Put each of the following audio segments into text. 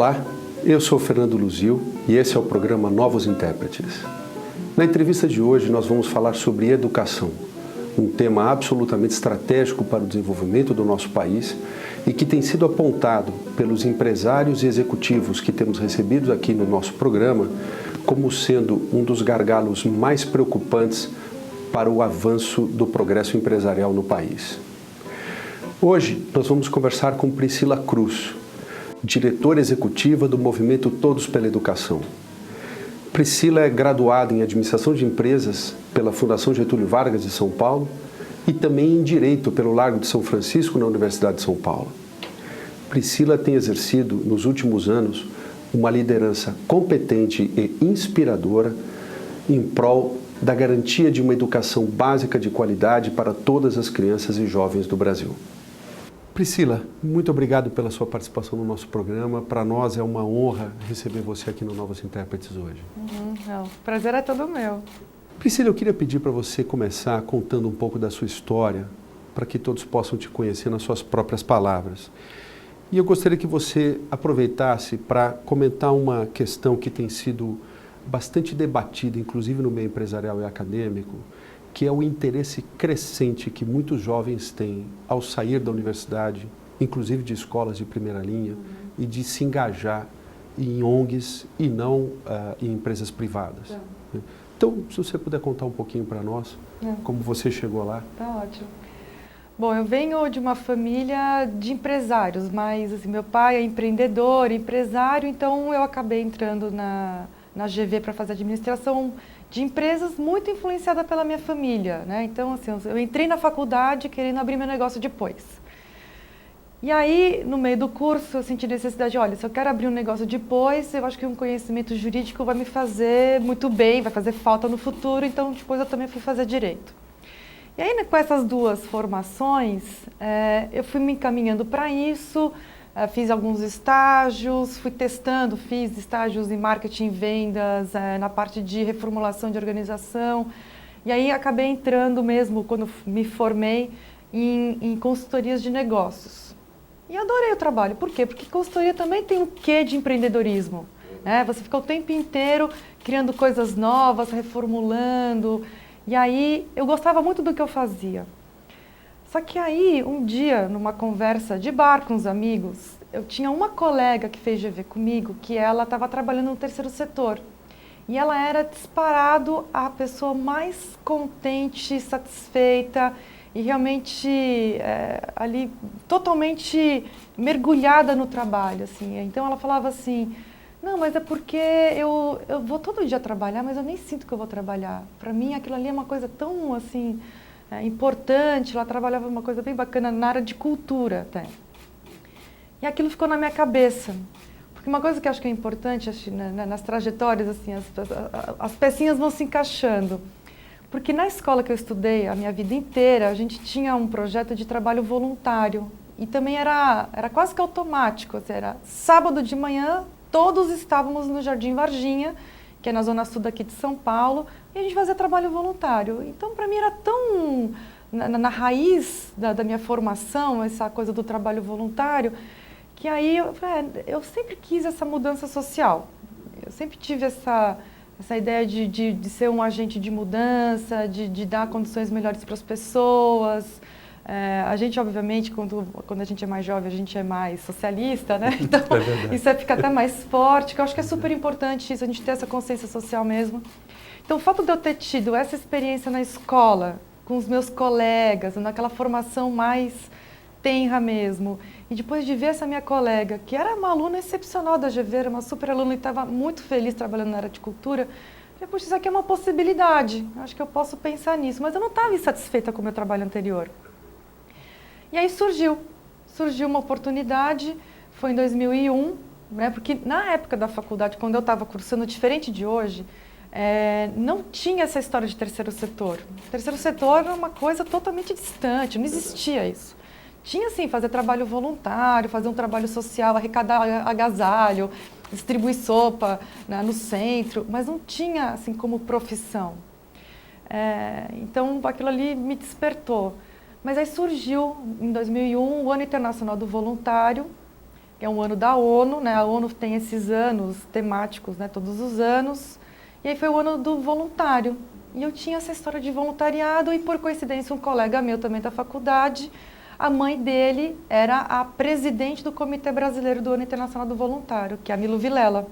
Olá, eu sou Fernando Luzil e esse é o programa Novos Intérpretes. Na entrevista de hoje nós vamos falar sobre educação, um tema absolutamente estratégico para o desenvolvimento do nosso país e que tem sido apontado pelos empresários e executivos que temos recebidos aqui no nosso programa como sendo um dos gargalos mais preocupantes para o avanço do progresso empresarial no país. Hoje nós vamos conversar com Priscila Cruz, diretora executiva do movimento Todos pela Educação. Priscila é graduada em Administração de Empresas pela Fundação Getúlio Vargas de São Paulo e também em Direito pelo Largo de São Francisco na Universidade de São Paulo. Priscila tem exercido nos últimos anos uma liderança competente e inspiradora em prol da garantia de uma educação básica de qualidade para todas as crianças e jovens do Brasil. Priscila, muito obrigado pela sua participação no nosso programa. Para nós é uma honra receber você aqui no Novos Intérpretes hoje. O prazer é todo meu. Priscila, eu queria pedir para você começar contando um pouco da sua história, para que todos possam te conhecer nas suas próprias palavras. E eu gostaria que você aproveitasse para comentar uma questão que tem sido bastante debatida, inclusive no meio empresarial e acadêmico, que é o interesse crescente que muitos jovens têm ao sair da universidade, inclusive de escolas de primeira linha, e de se engajar em ONGs e não em empresas privadas. Então, se você puder contar um pouquinho para nós, como você chegou lá. Tá ótimo. Bom, eu venho de uma família de empresários, mas assim, meu pai é empreendedor, empresário, então eu acabei entrando na GV para fazer administração de empresas muito influenciada pela minha família, né? Então, assim, eu entrei na faculdade querendo abrir meu negócio depois. E aí, no meio do curso, eu senti necessidade, olha, se eu quero abrir um negócio depois, eu acho que um conhecimento jurídico vai me fazer muito bem, vai fazer falta no futuro, então depois eu também fui fazer direito. E aí, com essas duas formações, eu fui me encaminhando para isso, fiz alguns estágios, fui testando, fiz estágios em marketing e vendas, na parte de reformulação de organização. E aí acabei entrando mesmo, quando me formei, em consultorias de negócios. E adorei o trabalho. Por quê? Porque consultoria também tem um quê de empreendedorismo, né? Você fica o tempo inteiro criando coisas novas, reformulando. E aí eu gostava muito do que eu fazia. Só que aí, um dia, numa conversa de bar com os amigos, eu tinha uma colega que fez GV comigo, que ela estava trabalhando no terceiro setor. E ela era disparado a pessoa mais contente, satisfeita e realmente ali totalmente mergulhada no trabalho, assim. Então ela falava assim, não, mas é porque eu vou todo dia trabalhar, mas eu nem sinto que eu vou trabalhar. Para mim aquilo ali é uma coisa tão assim... importante, ela trabalhava uma coisa bem bacana na área de cultura até. E aquilo ficou na minha cabeça. Porque uma coisa que eu acho que é importante nas trajetórias, assim, as pecinhas vão se encaixando. Porque na escola que eu estudei a minha vida inteira, a gente tinha um projeto de trabalho voluntário. E também era quase que automático. Assim, era sábado de manhã, todos estávamos no Jardim Varginha, que é na zona sul daqui de São Paulo, e a gente fazia trabalho voluntário. Então, para mim, era tão na raiz da minha formação, essa coisa do trabalho voluntário, que aí eu sempre quis essa mudança social. Eu sempre tive essa ideia de ser um agente de mudança, de dar condições melhores para as pessoas. A gente, obviamente, quando a gente é mais jovem, a gente é mais socialista, né? Então, isso fica até mais forte, que eu acho que é super importante isso, a gente ter essa consciência social mesmo. Então, o fato de eu ter tido essa experiência na escola, com os meus colegas, naquela formação mais tenra mesmo, e depois de ver essa minha colega, que era uma aluna excepcional da GV, era uma super aluna e estava muito feliz trabalhando na área de cultura, eu falei, puxa, isso aqui é uma possibilidade, acho que eu posso pensar nisso, mas eu não estava insatisfeita com o meu trabalho anterior. E aí surgiu uma oportunidade, foi em 2001, né, porque na época da faculdade, quando eu estava cursando, diferente de hoje, não tinha essa história de terceiro setor. O terceiro setor era uma coisa totalmente distante, não existia isso. Tinha, sim, fazer trabalho voluntário, fazer um trabalho social, arrecadar agasalho, distribuir sopa, né, no centro, mas não tinha, assim, como profissão. Então, aquilo ali me despertou. Mas aí surgiu, em 2001, o Ano Internacional do Voluntário, que é um ano da ONU, né? A ONU tem esses anos temáticos, né? Todos os anos. E aí foi o ano do voluntário. E eu tinha essa história de voluntariado e, por coincidência, um colega meu também da faculdade, a mãe dele era a presidente do Comitê Brasileiro do Ano Internacional do Voluntário, que é a Milo Vilela.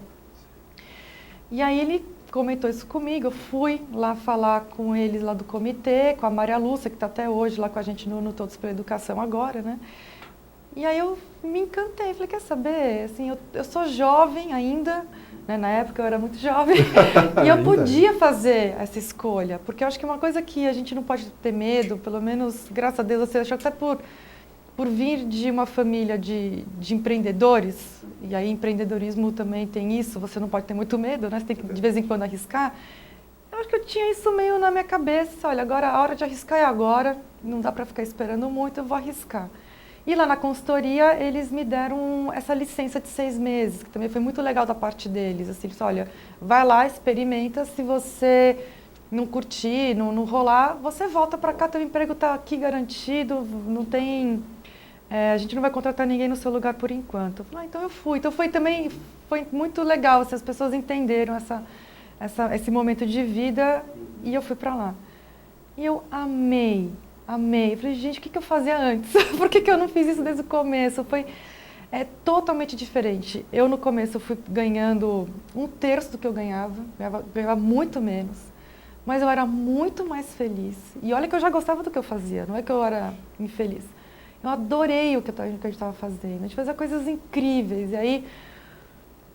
E aí ele comentou isso comigo, eu fui lá falar com eles lá do comitê, com a Maria Lúcia, que está até hoje lá com a gente no Todos pela Educação agora, né? E aí eu me encantei, falei, quer saber, assim, eu sou jovem ainda, né? Na época eu era muito jovem, e eu podia fazer essa escolha, porque eu acho que uma coisa que a gente não pode ter medo, pelo menos, graças a Deus, você achou que até por vir de uma família de empreendedores, e aí empreendedorismo também tem isso, você não pode ter muito medo, né? Você tem que de vez em quando arriscar. Eu acho que eu tinha isso meio na minha cabeça, olha, agora a hora de arriscar é agora, não dá para ficar esperando muito, eu vou arriscar. E lá na consultoria, eles me deram essa licença de 6 meses, que também foi muito legal da parte deles. Assim, eles olha, vai lá, experimenta, se você não curtir, não rolar, você volta para cá, teu emprego está aqui garantido, não tem... a gente não vai contratar ninguém no seu lugar por enquanto. Eu falei, então eu fui. Então foi muito legal, assim, as pessoas entenderam esse momento de vida e eu fui para lá. E eu amei. Eu falei, gente, o que eu fazia antes? Por que eu não fiz isso desde o começo? Foi totalmente diferente. Eu, no começo, fui ganhando 1/3 do que eu ganhava muito menos, mas eu era muito mais feliz. E olha que eu já gostava do que eu fazia, não é que eu era infeliz. Eu adorei o que a gente estava fazendo, a gente fazia coisas incríveis. E aí,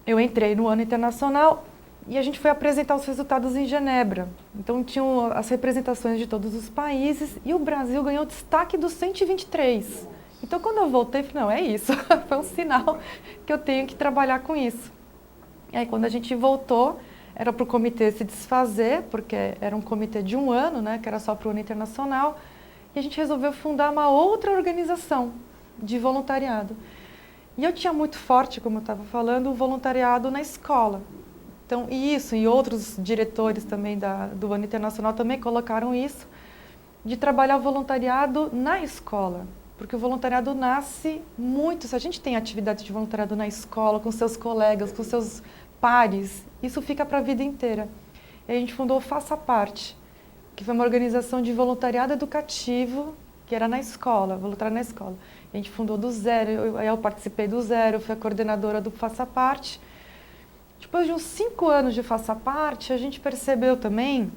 eu entrei no Ano Internacional, e a gente foi apresentar os resultados em Genebra. Então, tinham as representações de todos os países e o Brasil ganhou destaque dos 123. Então, quando eu voltei, falei, não, é isso. Foi um sinal que eu tenho que trabalhar com isso. E aí, quando a gente voltou, era para o comitê se desfazer, porque era um comitê de 1 ano, né, que era só para o Ano Internacional, e a gente resolveu fundar uma outra organização de voluntariado. E eu tinha muito forte, como eu estava falando, o voluntariado na escola. Então, e outros diretores também do Ano Internacional também colocaram isso, de trabalhar o voluntariado na escola. Porque o voluntariado nasce muito, se a gente tem atividade de voluntariado na escola, com seus colegas, com seus pares, isso fica para a vida inteira. E a gente fundou o Faça Parte, que foi uma organização de voluntariado educativo, que era na escola, voluntário na escola. A gente fundou do zero, eu participei do zero, fui a coordenadora do Faça Parte. Depois de uns 5 anos de Faça Parte, a gente percebeu também,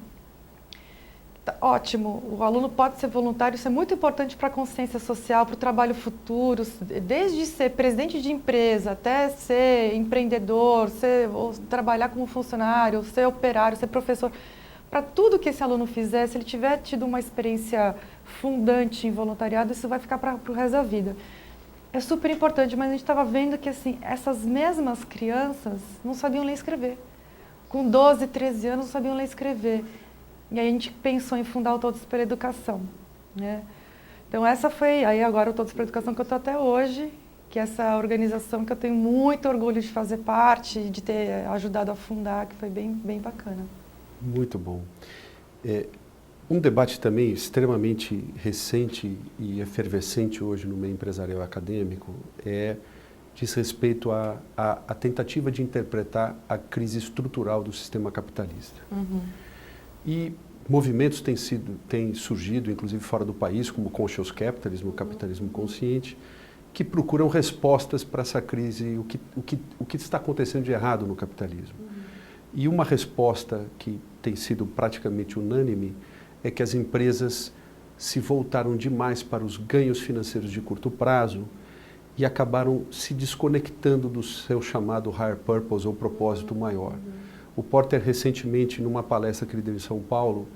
ótimo, o aluno pode ser voluntário, isso é muito importante para a consciência social, para o trabalho futuro, desde ser presidente de empresa, até ser empreendedor, ou trabalhar como funcionário, ser operário, ser professor. Para tudo que esse aluno fizer, se ele tiver tido uma experiência fundante em voluntariado, isso vai ficar para o resto da vida. É super importante, mas a gente estava vendo que assim, essas mesmas crianças não sabiam ler e escrever. Com 12, 13 anos não sabiam ler e escrever. E aí a gente pensou em fundar o Todos pela Educação, né? Então essa foi, aí agora o Todos pela Educação que eu estou até hoje, que é essa organização que eu tenho muito orgulho de fazer parte, de ter ajudado a fundar, que foi bem, bem bacana. Muito bom. Um debate também extremamente recente e efervescente hoje no meio empresarial acadêmico diz respeito à tentativa de interpretar a crise estrutural do sistema capitalista. Uhum. E movimentos têm surgido, inclusive fora do país, como o Conscious Capitalism, o capitalismo consciente, que procuram respostas para essa crise, o que está acontecendo de errado no capitalismo. Uhum. E uma resposta que tem sido praticamente unânime é que as empresas se voltaram demais para os ganhos financeiros de curto prazo e acabaram se desconectando do seu chamado higher purpose, ou propósito maior. O Porter, recentemente, numa palestra que ele deu em São Paulo,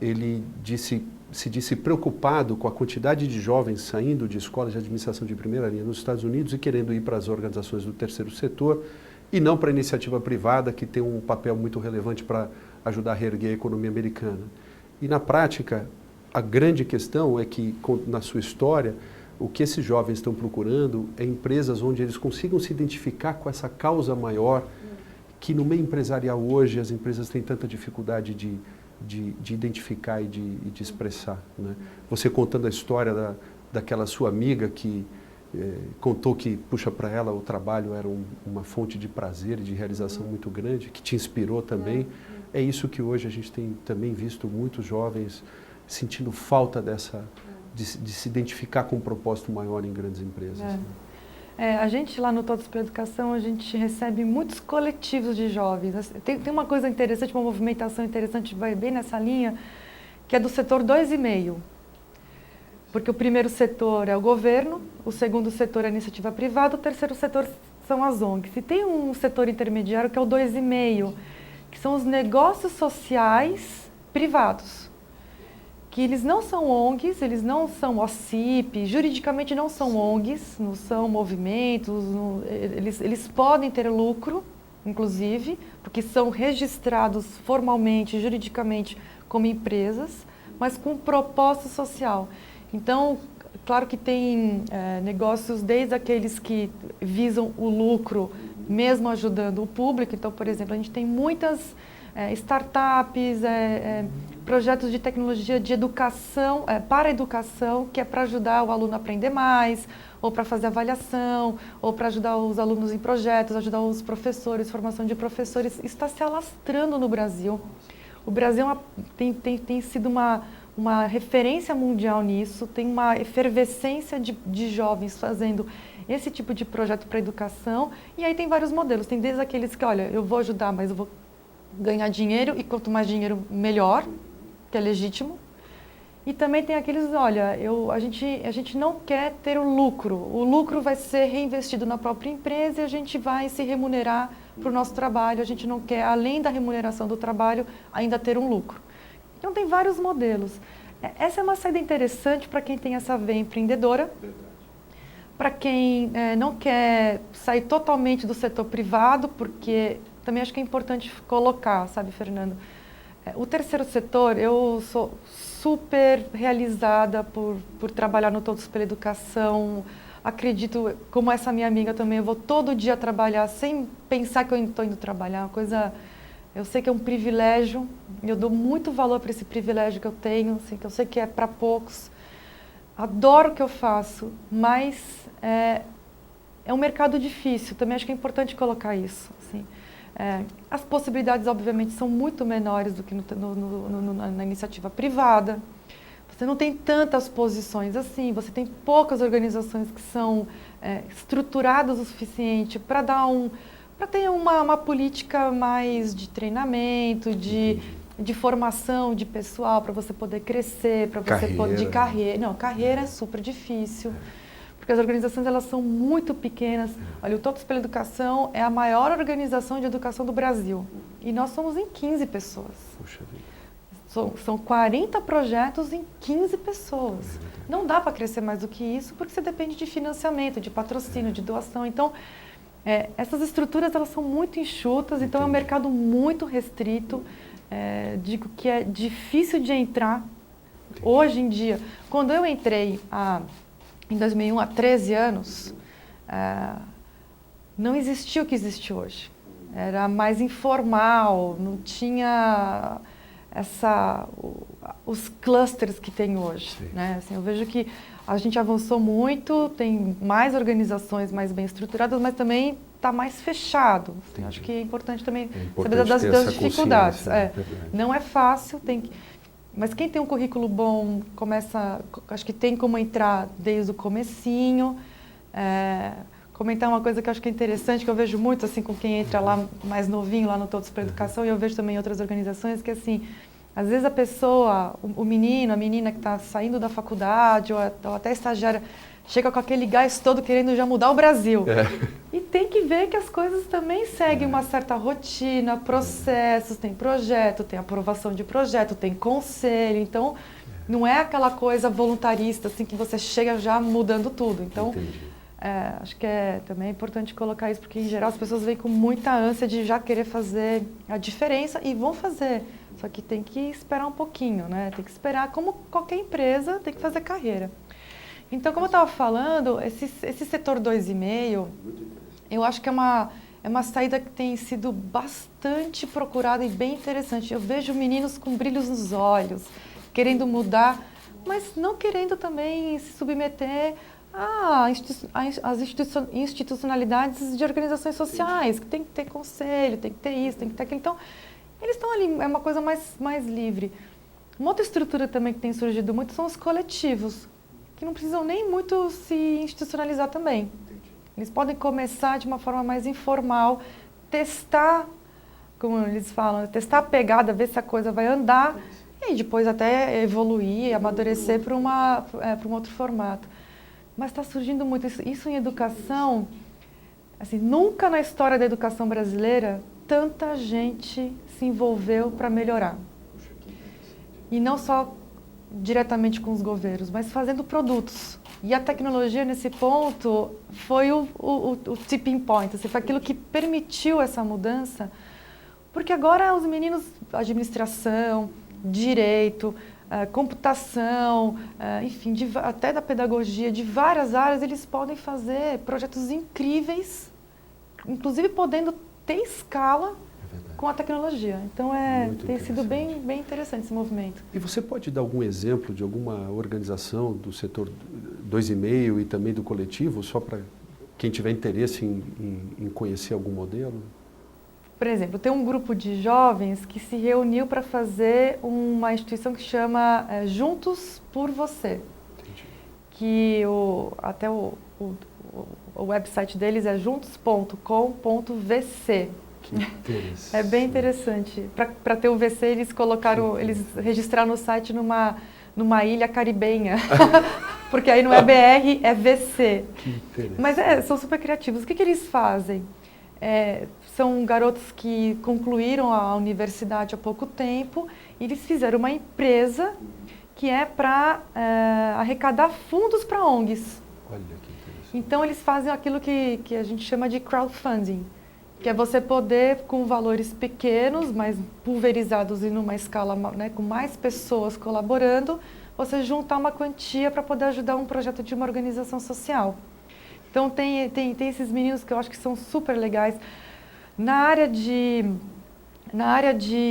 ele se disse preocupado com a quantidade de jovens saindo de escolas de administração de primeira linha nos Estados Unidos e querendo ir para as organizações do terceiro setor e não para a iniciativa privada, que tem um papel muito relevante para ajudar a reerguer a economia americana. E na prática, a grande questão é que, na sua história, o que esses jovens estão procurando é empresas onde eles consigam se identificar com essa causa maior, que no meio empresarial hoje as empresas têm tanta dificuldade de identificar e de expressar, né? Você contando a história daquela sua amiga que contou que, puxa, para ela o trabalho era uma fonte de prazer e de realização muito grande, que te inspirou também. É isso que hoje a gente tem também visto muitos jovens sentindo falta de se identificar com um propósito maior em grandes empresas. A gente lá no Todos pela Educação, a gente recebe muitos coletivos de jovens. Tem uma coisa interessante, uma movimentação interessante, vai bem nessa linha, que é do setor 2,5. Porque o primeiro setor é o governo, o segundo setor é a iniciativa privada, o terceiro setor são as ONGs. E tem um setor intermediário que é o 2,5, que são os negócios sociais privados. Que eles não são ONGs, eles não são OCIP, juridicamente não são ONGs, não são movimentos, eles podem ter lucro, inclusive, porque são registrados formalmente, juridicamente, como empresas, mas com propósito social. Então, claro que tem negócios desde aqueles que visam o lucro, mesmo ajudando o público. Então, por exemplo, a gente tem muitas startups, projetos de tecnologia de educação, para a educação, que é para ajudar o aluno a aprender mais, ou para fazer avaliação, ou para ajudar os alunos em projetos, ajudar os professores, formação de professores. Isso está se alastrando no Brasil. O Brasil tem sido uma referência mundial nisso, tem uma efervescência de jovens fazendo esse tipo de projeto para a educação, e aí tem vários modelos, tem desde aqueles que, olha, eu vou ajudar, mas eu vou ganhar dinheiro, e quanto mais dinheiro, melhor, que é legítimo, e também tem aqueles, olha, a gente não quer ter o lucro vai ser reinvestido na própria empresa e a gente vai se remunerar para o nosso trabalho, a gente não quer, além da remuneração do trabalho, ainda ter um lucro. Então, tem vários modelos. Essa é uma saída interessante para quem tem essa veia empreendedora, para quem não quer sair totalmente do setor privado, porque também acho que é importante colocar, sabe, Fernando? O terceiro setor, eu sou super realizada por trabalhar no Todos pela Educação. Acredito, como essa minha amiga também, eu vou todo dia trabalhar sem pensar que eu estou indo trabalhar, uma coisa... Eu sei que é um privilégio, eu dou muito valor para esse privilégio que eu tenho, assim, que eu sei que é para poucos. Adoro o que eu faço, mas é um mercado difícil, também acho que é importante colocar isso. Assim. As possibilidades, obviamente, são muito menores do que na iniciativa privada. Você não tem tantas posições assim, você tem poucas organizações que são estruturadas o suficiente para ter uma política mais de treinamento, de formação de pessoal, para você poder crescer, para você poder... De carreira. Não, carreira é super difícil, porque as organizações elas são muito pequenas. Olha, o Todos pela Educação é a maior organização de educação do Brasil. E nós somos em 15 pessoas. Puxa vida. São 40 projetos em 15 pessoas. Não dá para crescer mais do que isso, porque você depende de financiamento, de patrocínio, de doação. Então, essas estruturas elas são muito enxutas, então é um mercado muito restrito. Digo que é difícil de entrar hoje em dia. Quando eu entrei em 2001, há 13 anos, não existia o que existe hoje. Era mais informal, não tinha os clusters que tem hoje. Né? Assim, eu vejo que a gente avançou muito, tem mais organizações mais bem estruturadas, mas também está mais fechado. Assim, acho que é importante também saber das dificuldades. Não é fácil, mas quem tem um currículo bom acho que tem como entrar desde o comecinho. Comentar uma coisa que eu acho que é interessante, que eu vejo muito assim com quem entra lá mais novinho, lá no Todos pela Educação, e eu vejo também em outras organizações, que assim, às vezes a pessoa, o menino, a menina que está saindo da faculdade ou até estagiária, chega com aquele gás todo querendo já mudar o Brasil. E tem que ver que as coisas também seguem uma certa rotina, processos, tem projeto, tem aprovação de projeto, tem conselho, então não é aquela coisa voluntarista assim que você chega já mudando tudo. Então, acho que também é importante colocar isso, porque em geral as pessoas vêm com muita ânsia de já querer fazer a diferença e vão fazer. Só que tem que esperar um pouquinho, né? Tem que esperar, como qualquer empresa, tem que fazer carreira. Então, como eu estava falando, esse setor 2,5, eu acho que é uma saída que tem sido bastante procurada e bem interessante. Eu vejo meninos com brilhos nos olhos, querendo mudar, mas não querendo também se submeter as institucionalidades de organizações sociais, que tem que ter conselho, tem que ter isso, tem que ter aquilo. Então, eles estão ali, é uma coisa mais livre. Uma outra estrutura também que tem surgido muito são os coletivos, que não precisam nem muito se institucionalizar também. Eles podem começar de uma forma mais informal, testar, como eles falam, testar a pegada, ver se a coisa vai andar, e aí depois até evoluir, amadurecer para um outro formato. Mas está surgindo muito isso em educação. Assim, nunca na história da educação brasileira tanta gente se envolveu para melhorar. E não só diretamente com os governos, mas fazendo produtos. E a tecnologia, nesse ponto, foi o tipping point, assim, foi aquilo que permitiu essa mudança, porque agora os meninos, administração, direito, computação, enfim, até da pedagogia, de várias áreas, eles podem fazer projetos incríveis, inclusive podendo ter escala com a tecnologia. Então, tem sido bem interessante esse movimento. E você pode dar algum exemplo de alguma organização do setor 2,5 e também do coletivo, só para quem tiver interesse em conhecer algum modelo? Por exemplo, tem um grupo de jovens que se reuniu para fazer uma instituição que chama Juntos por Você. Entendi. Que até o website deles é juntos.com.vc. Que interessante. É bem interessante. Para ter o VC, eles registraram no site numa ilha caribenha. Porque aí não é BR, é VC. Que interessante. Mas são super criativos. O que eles fazem? São garotos que concluíram a universidade há pouco tempo e eles fizeram uma empresa que é para arrecadar fundos para ONGs. Olha que interessante. Então, eles fazem aquilo que a gente chama de crowdfunding, que é você poder, com valores pequenos, mas pulverizados e numa escala, né, com mais pessoas colaborando, você juntar uma quantia para poder ajudar um projeto de uma organização social. Então, tem esses meninos que eu acho que são super legais. Na área de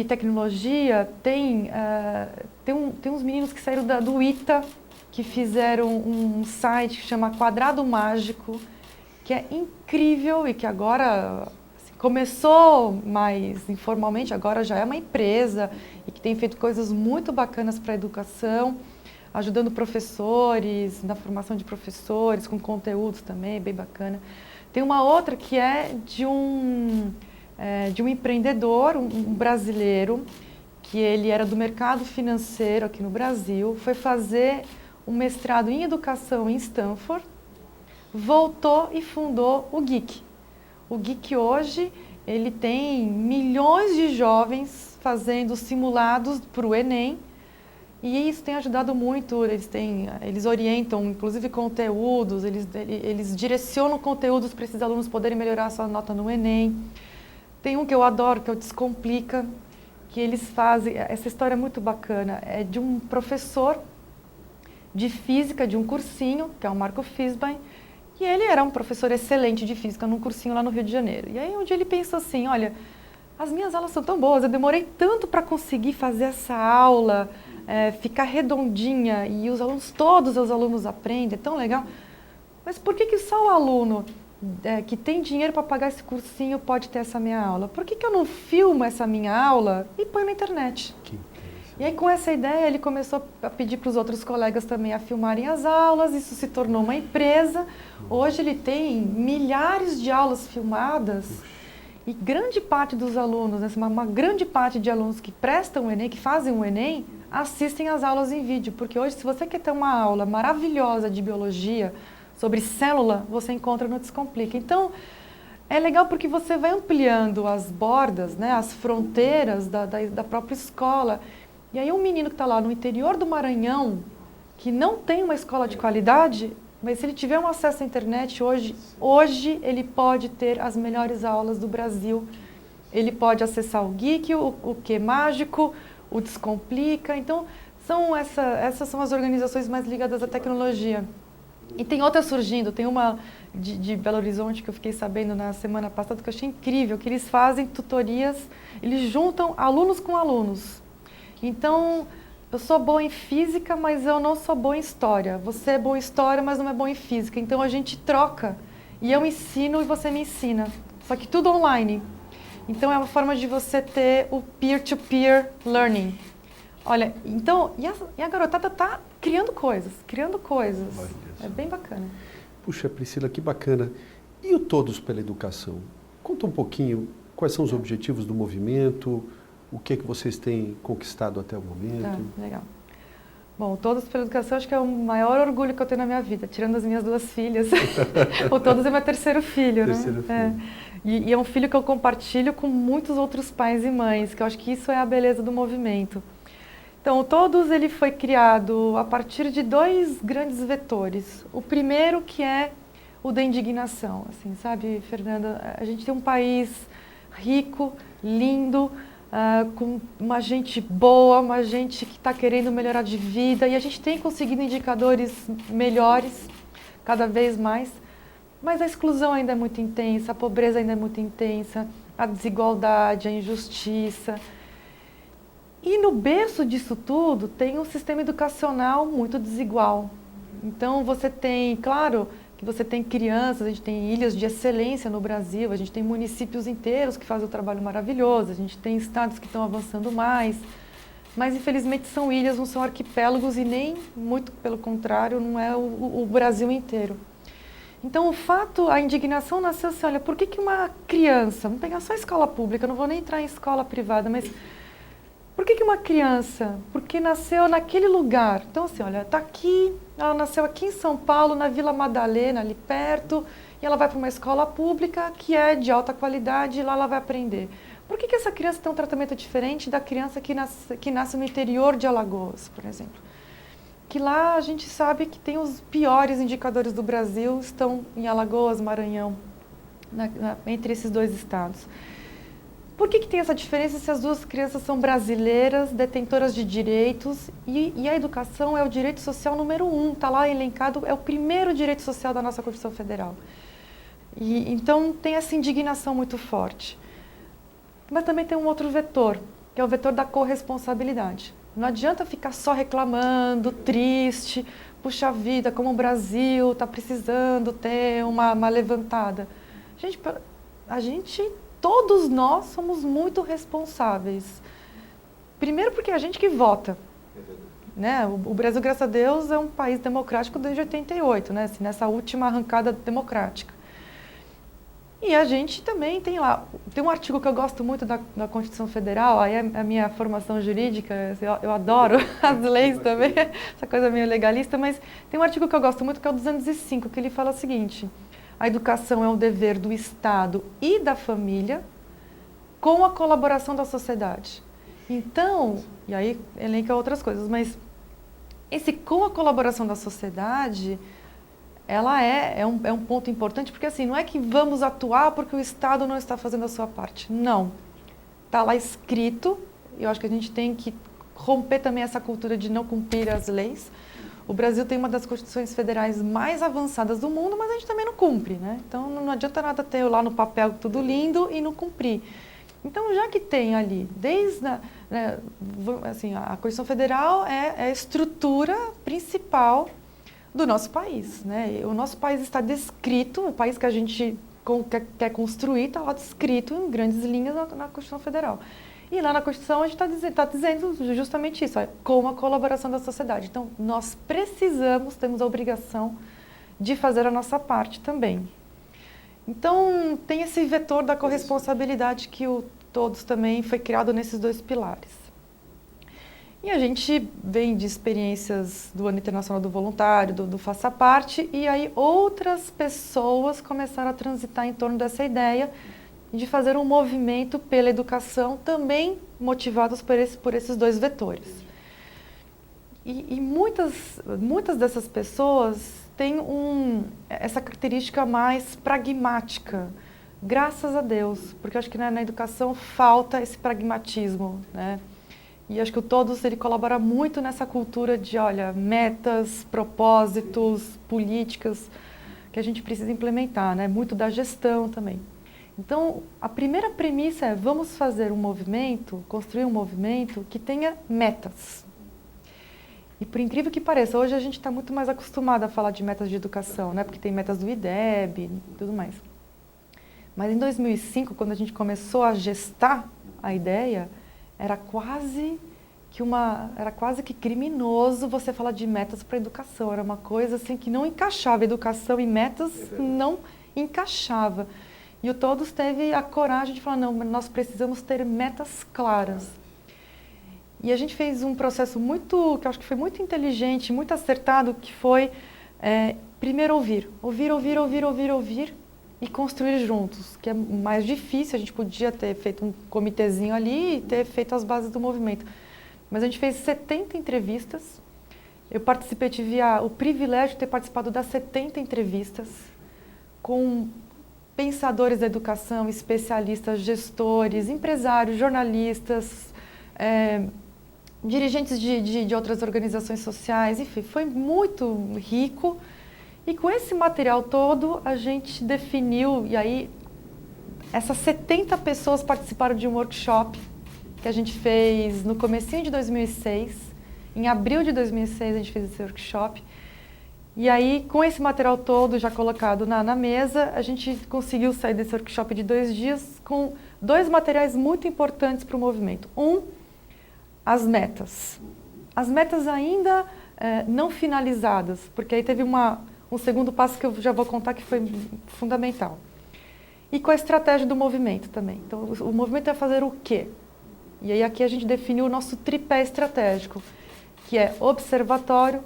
tecnologia, tem uns meninos que saíram do ITA, que fizeram um site que chama Quadrado Mágico, que é incrível e que agora assim, começou mais informalmente, agora já é uma empresa e que tem feito coisas muito bacanas para a educação, ajudando professores, na formação de professores, com conteúdos também, bem bacana. Tem uma outra que é de um empreendedor, um brasileiro, que ele era do mercado financeiro aqui no Brasil, foi fazer um mestrado em educação em Stanford, voltou e fundou o Geek. O Geek hoje, ele tem milhões de jovens fazendo simulados para o Enem, e isso tem ajudado muito, eles orientam, inclusive, conteúdos, eles direcionam conteúdos para esses alunos poderem melhorar a sua nota no Enem. Tem um que eu adoro, que é o Descomplica, que eles fazem, essa história é muito bacana, é de um professor de física, de um cursinho, que é o Marco Fisbein, e ele era um professor excelente de física num cursinho lá no Rio de Janeiro. E aí um dia ele pensou assim, olha, as minhas aulas são tão boas, eu demorei tanto para conseguir fazer essa aula, ficar redondinha e todos os alunos aprendem, é tão legal. Mas por que só o aluno que tem dinheiro para pagar esse cursinho pode ter essa minha aula? Por que eu não filmo essa minha aula e ponho na internet? E aí, com essa ideia, ele começou a pedir para os outros colegas também a filmarem as aulas, isso se tornou uma empresa. Hoje ele tem milhares de aulas filmadas. E grande parte dos alunos, uma grande parte de alunos que prestam o Enem, que fazem o Enem, assistem às aulas em vídeo. Porque hoje, se você quer ter uma aula maravilhosa de biologia sobre célula, você encontra no Descomplica. Então, é legal porque você vai ampliando as bordas, né, as fronteiras da própria escola. E aí um menino que está lá no interior do Maranhão, que não tem uma escola de qualidade, mas se ele tiver um acesso à internet hoje ele pode ter as melhores aulas do Brasil. Ele pode acessar o Geek, o Que Mágico, o Descomplica. Então, essas são as organizações mais ligadas à tecnologia. E tem outras surgindo, tem uma de Belo Horizonte que eu fiquei sabendo na semana passada, que eu achei incrível, que eles fazem tutorias, eles juntam alunos com alunos. Então, eu sou boa em física, mas eu não sou boa em história. Você é boa em história, mas não é boa em física. Então a gente troca. E eu ensino e você me ensina. Só que tudo online. Então é uma forma de você ter o peer-to-peer learning. Olha, então, e a garotada está criando coisas. É bem bacana. Puxa, Priscila, que bacana. E o Todos pela Educação? Conta um pouquinho quais são os objetivos do movimento, o que é que vocês têm conquistado até o momento. Tá, legal. Bom, o Todos pela Educação acho que é o maior orgulho que eu tenho na minha vida, tirando as minhas 2 filhas. O Todos é meu terceiro filho, né? Terceiro filho. É. E é um filho que eu compartilho com muitos outros pais e mães, que eu acho que isso é a beleza do movimento. Então, o Todos ele foi criado a partir de 2 grandes vetores. O primeiro que é o da indignação, assim, sabe, Fernanda? A gente tem um país rico, lindo, com uma gente boa, uma gente que está querendo melhorar de vida, e a gente tem conseguido indicadores melhores cada vez mais, mas a exclusão ainda é muito intensa, a pobreza ainda é muito intensa, a desigualdade, a injustiça. E no berço disso tudo tem um sistema educacional muito desigual. Então você tem, claro, que você tem crianças, a gente tem ilhas de excelência no Brasil, a gente tem municípios inteiros que fazem um trabalho maravilhoso, a gente tem estados que estão avançando mais, mas infelizmente são ilhas, não são arquipélagos e nem, muito pelo contrário, não é o Brasil inteiro. Então o fato, a indignação nasceu assim, olha, por que uma criança, vamos pegar só a escola pública, não vou nem entrar em escola privada, mas por que uma criança? Porque nasceu naquele lugar. Então, assim, olha, está aqui, ela nasceu aqui em São Paulo, na Vila Madalena, ali perto, e ela vai para uma escola pública que é de alta qualidade e lá ela vai aprender. Por que essa criança tem um tratamento diferente da criança que nasce no interior de Alagoas, por exemplo? Que lá a gente sabe que tem os piores indicadores do Brasil, estão em Alagoas, Maranhão, entre esses 2 estados. Por que tem essa diferença se as 2 crianças são brasileiras, detentoras de direitos, e a educação é o direito social número 1, está lá elencado, é o primeiro direito social da nossa Constituição Federal. E, então tem essa indignação muito forte. Mas também tem um outro vetor, que é o vetor da corresponsabilidade. Não adianta ficar só reclamando, triste, puxa vida, como o Brasil está precisando ter uma levantada. Todos nós somos muito responsáveis. Primeiro porque é a gente que vota. Né? O Brasil, graças a Deus, é um país democrático desde 88, né? Assim, nessa última arrancada democrática. E a gente também tem lá, tem um artigo que eu gosto muito da Constituição Federal, aí é a minha formação jurídica, eu adoro as leis também, essa coisa meio legalista, mas tem um artigo que eu gosto muito que é o 205, que ele fala o seguinte: a educação é um dever do Estado e da família com a colaboração da sociedade. Então, e aí elenca outras coisas, mas esse com a colaboração da sociedade, ela é um ponto importante, porque assim, não é que vamos atuar porque o Estado não está fazendo a sua parte. Não. Está lá escrito, e eu acho que a gente tem que romper também essa cultura de não cumprir as leis. O Brasil tem uma das constituições federais mais avançadas do mundo, mas a gente também não cumpre, né? Então não adianta nada ter lá no papel tudo lindo e não cumprir. Então, já que tem ali, desde assim, a Constituição Federal é a estrutura principal do nosso país, né? O nosso país está descrito, o país que a gente quer construir está lá descrito em grandes linhas na Constituição Federal. E lá na Constituição a gente está dizendo justamente isso, com a colaboração da sociedade. Então, nós temos a obrigação de fazer a nossa parte também. Então, tem esse vetor da corresponsabilidade que o Todos também foi criado nesses 2 pilares. E a gente vem de experiências do Ano Internacional do Voluntário, do Faça Parte, e aí outras pessoas começaram a transitar em torno dessa ideia de fazer um movimento pela educação, também motivados por esses 2 vetores. E muitas dessas pessoas têm essa característica mais pragmática, graças a Deus, porque eu acho que na educação falta esse pragmatismo, né? E acho que o Todos ele colabora muito nessa cultura de, olha, metas, propósitos, políticas que a gente precisa implementar, né? Muito da gestão também. Então, a primeira premissa é: vamos fazer um movimento, construir um movimento que tenha metas. E por incrível que pareça, hoje a gente está muito mais acostumado a falar de metas de educação, né? Porque tem metas do IDEB e tudo mais. Mas em 2005, quando a gente começou a gestar a ideia, era quase que criminoso você falar de metas para educação. Era uma coisa assim que não encaixava. Educação e metas não encaixava. E o Todos teve a coragem de falar, não, nós precisamos ter metas claras. E a gente fez um processo que eu acho que foi muito inteligente, muito acertado, que foi primeiro ouvir e construir juntos, que é mais difícil. A gente podia ter feito um comitêzinho ali e ter feito as bases do movimento. Mas a gente fez 70 entrevistas. Eu participei, tive o privilégio de ter participado das 70 entrevistas com pensadores da educação, especialistas, gestores, empresários, jornalistas, dirigentes de outras organizações sociais, enfim, foi muito rico. E com esse material todo, a gente definiu, e aí essas 70 pessoas participaram de um workshop que a gente fez no comecinho de 2006. Em abril de 2006 a gente fez esse workshop. E aí, com esse material todo já colocado na mesa, a gente conseguiu sair desse workshop de 2 dias com 2 materiais muito importantes para o movimento. As metas. As metas ainda não finalizadas, porque aí teve um segundo passo que eu já vou contar que foi fundamental. E com a estratégia do movimento também. Então, o movimento vai fazer o quê? E aí aqui a gente definiu o nosso tripé estratégico, que é observatório,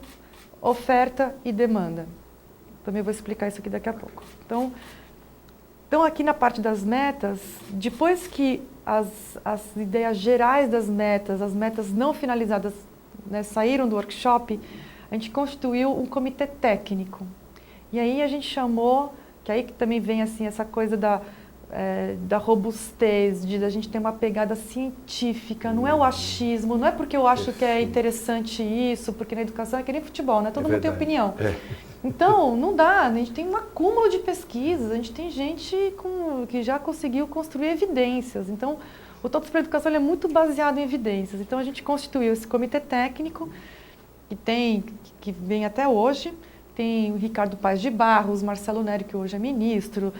oferta e demanda. Também vou explicar isso aqui daqui a pouco. Então aqui na parte das metas, depois que as ideias gerais das metas, as metas não finalizadas, né, saíram do workshop, a gente constituiu um comitê técnico. E aí a gente chamou, que aí também vem assim essa coisa da robustez, de a gente ter uma pegada científica, não é o achismo, não é porque eu acho que é interessante isso, porque na educação é que nem futebol, né? Todo mundo tem opinião. Então, não dá, a gente tem um acúmulo de pesquisas, a gente tem gente que já conseguiu construir evidências. Então, o Todos para a Educação é muito baseado em evidências. Então, a gente constituiu esse comitê técnico, que vem até hoje. Tem o Ricardo Paes de Barros, Marcelo Neri, que hoje é ministro,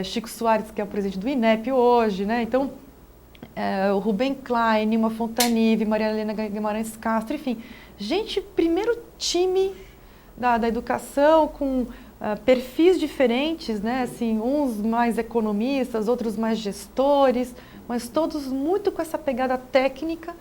Chico Soares, que é o presidente do INEP hoje, né? Então, o Rubem Klein, Nilma Fontanive, Maria Helena Guimarães Castro, enfim. Gente, primeiro time da educação com perfis diferentes, né? Assim, uns mais economistas, outros mais gestores, mas todos muito com essa pegada técnica.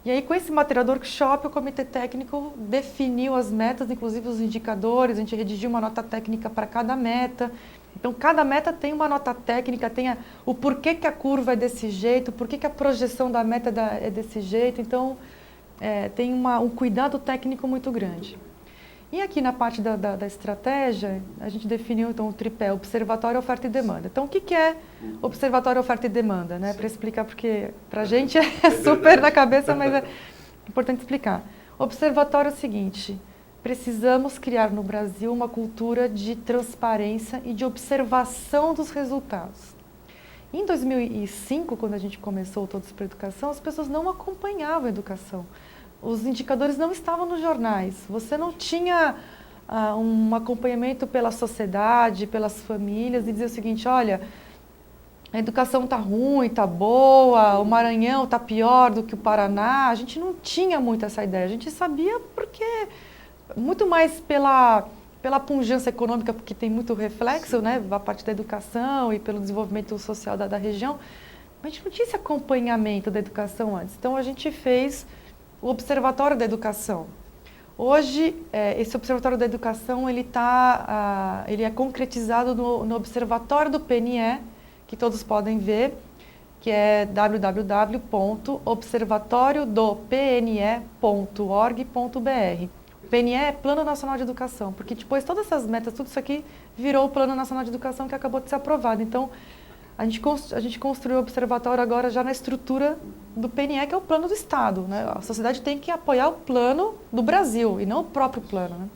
E aí, com esse material do workshop, o comitê técnico definiu as metas, inclusive os indicadores, a gente redigiu uma nota técnica para cada meta. Então, cada meta tem uma nota técnica, tem o porquê que a curva é desse jeito, porquê que a projeção da meta é desse jeito. Então, tem um cuidado técnico muito grande. E aqui na parte da estratégia, a gente definiu então o tripé observatório, oferta e demanda. Então, o que é observatório, oferta e demanda? Né? Para explicar, porque para a gente é super na cabeça, mas é importante explicar. Observatório é o seguinte: precisamos criar no Brasil uma cultura de transparência e de observação dos resultados. Em 2005, quando a gente começou o Todos para a Educação, as pessoas não acompanhavam a educação. Os indicadores não estavam nos jornais, você não tinha um acompanhamento pela sociedade, pelas famílias, e dizer o seguinte: olha, a educação está ruim, está boa, o Maranhão está pior do que o Paraná. A gente não tinha muito essa ideia, a gente sabia porque, muito mais pela pujança econômica, porque tem muito reflexo, né, a parte da educação e pelo desenvolvimento social da região, mas a gente não tinha esse acompanhamento da educação antes. Então a gente fez o Observatório da Educação. Hoje, esse Observatório da Educação ele é concretizado no Observatório do PNE, que todos podem ver, que é www.observatoriodopne.org.br. O PNE é Plano Nacional de Educação, porque depois todas essas metas, tudo isso aqui virou o Plano Nacional de Educação que acabou de ser aprovado. Então, a gente construiu o observatório agora já na estrutura do PNE, que é o plano do Estado, né? A sociedade tem que apoiar o plano do Brasil e não o próprio plano, né?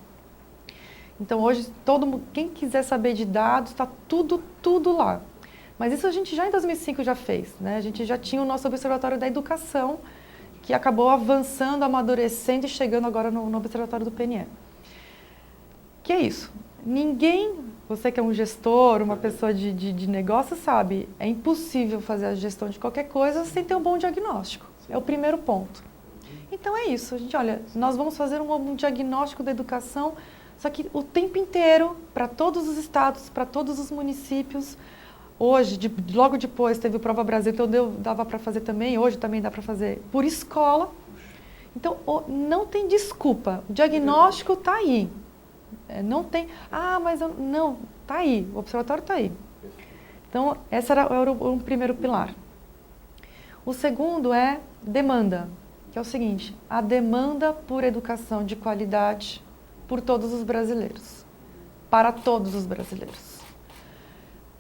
Então hoje, quem quiser saber de dados, está tudo lá. Mas isso a gente já em 2005 já fez, né? A gente já tinha o nosso Observatório da Educação, que acabou avançando, amadurecendo e chegando agora no Observatório do PNE. Que é isso? Ninguém, você que é um gestor, uma pessoa de negócio, sabe, é impossível fazer a gestão de qualquer coisa sem ter um bom diagnóstico. É o primeiro ponto. Então é isso, gente, olha, nós vamos fazer um diagnóstico da educação, só que o tempo inteiro, para todos os estados, para todos os municípios. Hoje, logo depois, teve o Prova Brasil, então dava para fazer também, hoje também dá para fazer por escola. Então, não tem desculpa, o diagnóstico está aí. Não tem, mas não, está aí, o observatório está aí. Então, esse era o primeiro pilar. O segundo é demanda, que é o seguinte, a demanda por educação de qualidade por todos os brasileiros, para todos os brasileiros.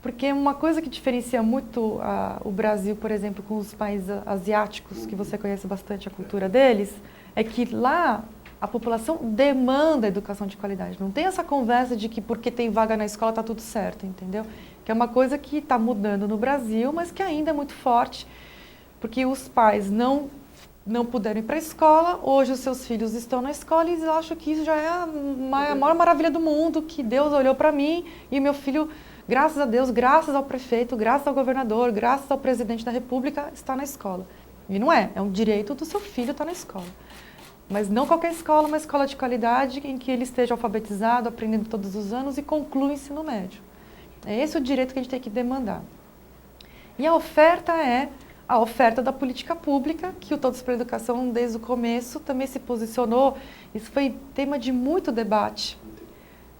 Porque uma coisa que diferencia muito o Brasil, por exemplo, com os países asiáticos, que você conhece bastante a cultura deles, é que lá a população demanda educação de qualidade. Não tem essa conversa de que porque tem vaga na escola está tudo certo, entendeu? Que é uma coisa que está mudando no Brasil, mas que ainda é muito forte, porque os pais não puderam ir para a escola, hoje os seus filhos estão na escola e eles acham que isso já é a maior maravilha do mundo, que Deus olhou para mim e meu filho... Graças a Deus, graças ao prefeito, graças ao governador, graças ao presidente da República, está na escola. E não é um direito do seu filho estar na escola. Mas não qualquer escola, uma escola de qualidade em que ele esteja alfabetizado, aprendendo todos os anos e conclua o ensino médio. É esse o direito que a gente tem que demandar. E a oferta é a oferta da política pública, que o Todos pela Educação, desde o começo, também se posicionou. Isso foi tema de muito debate.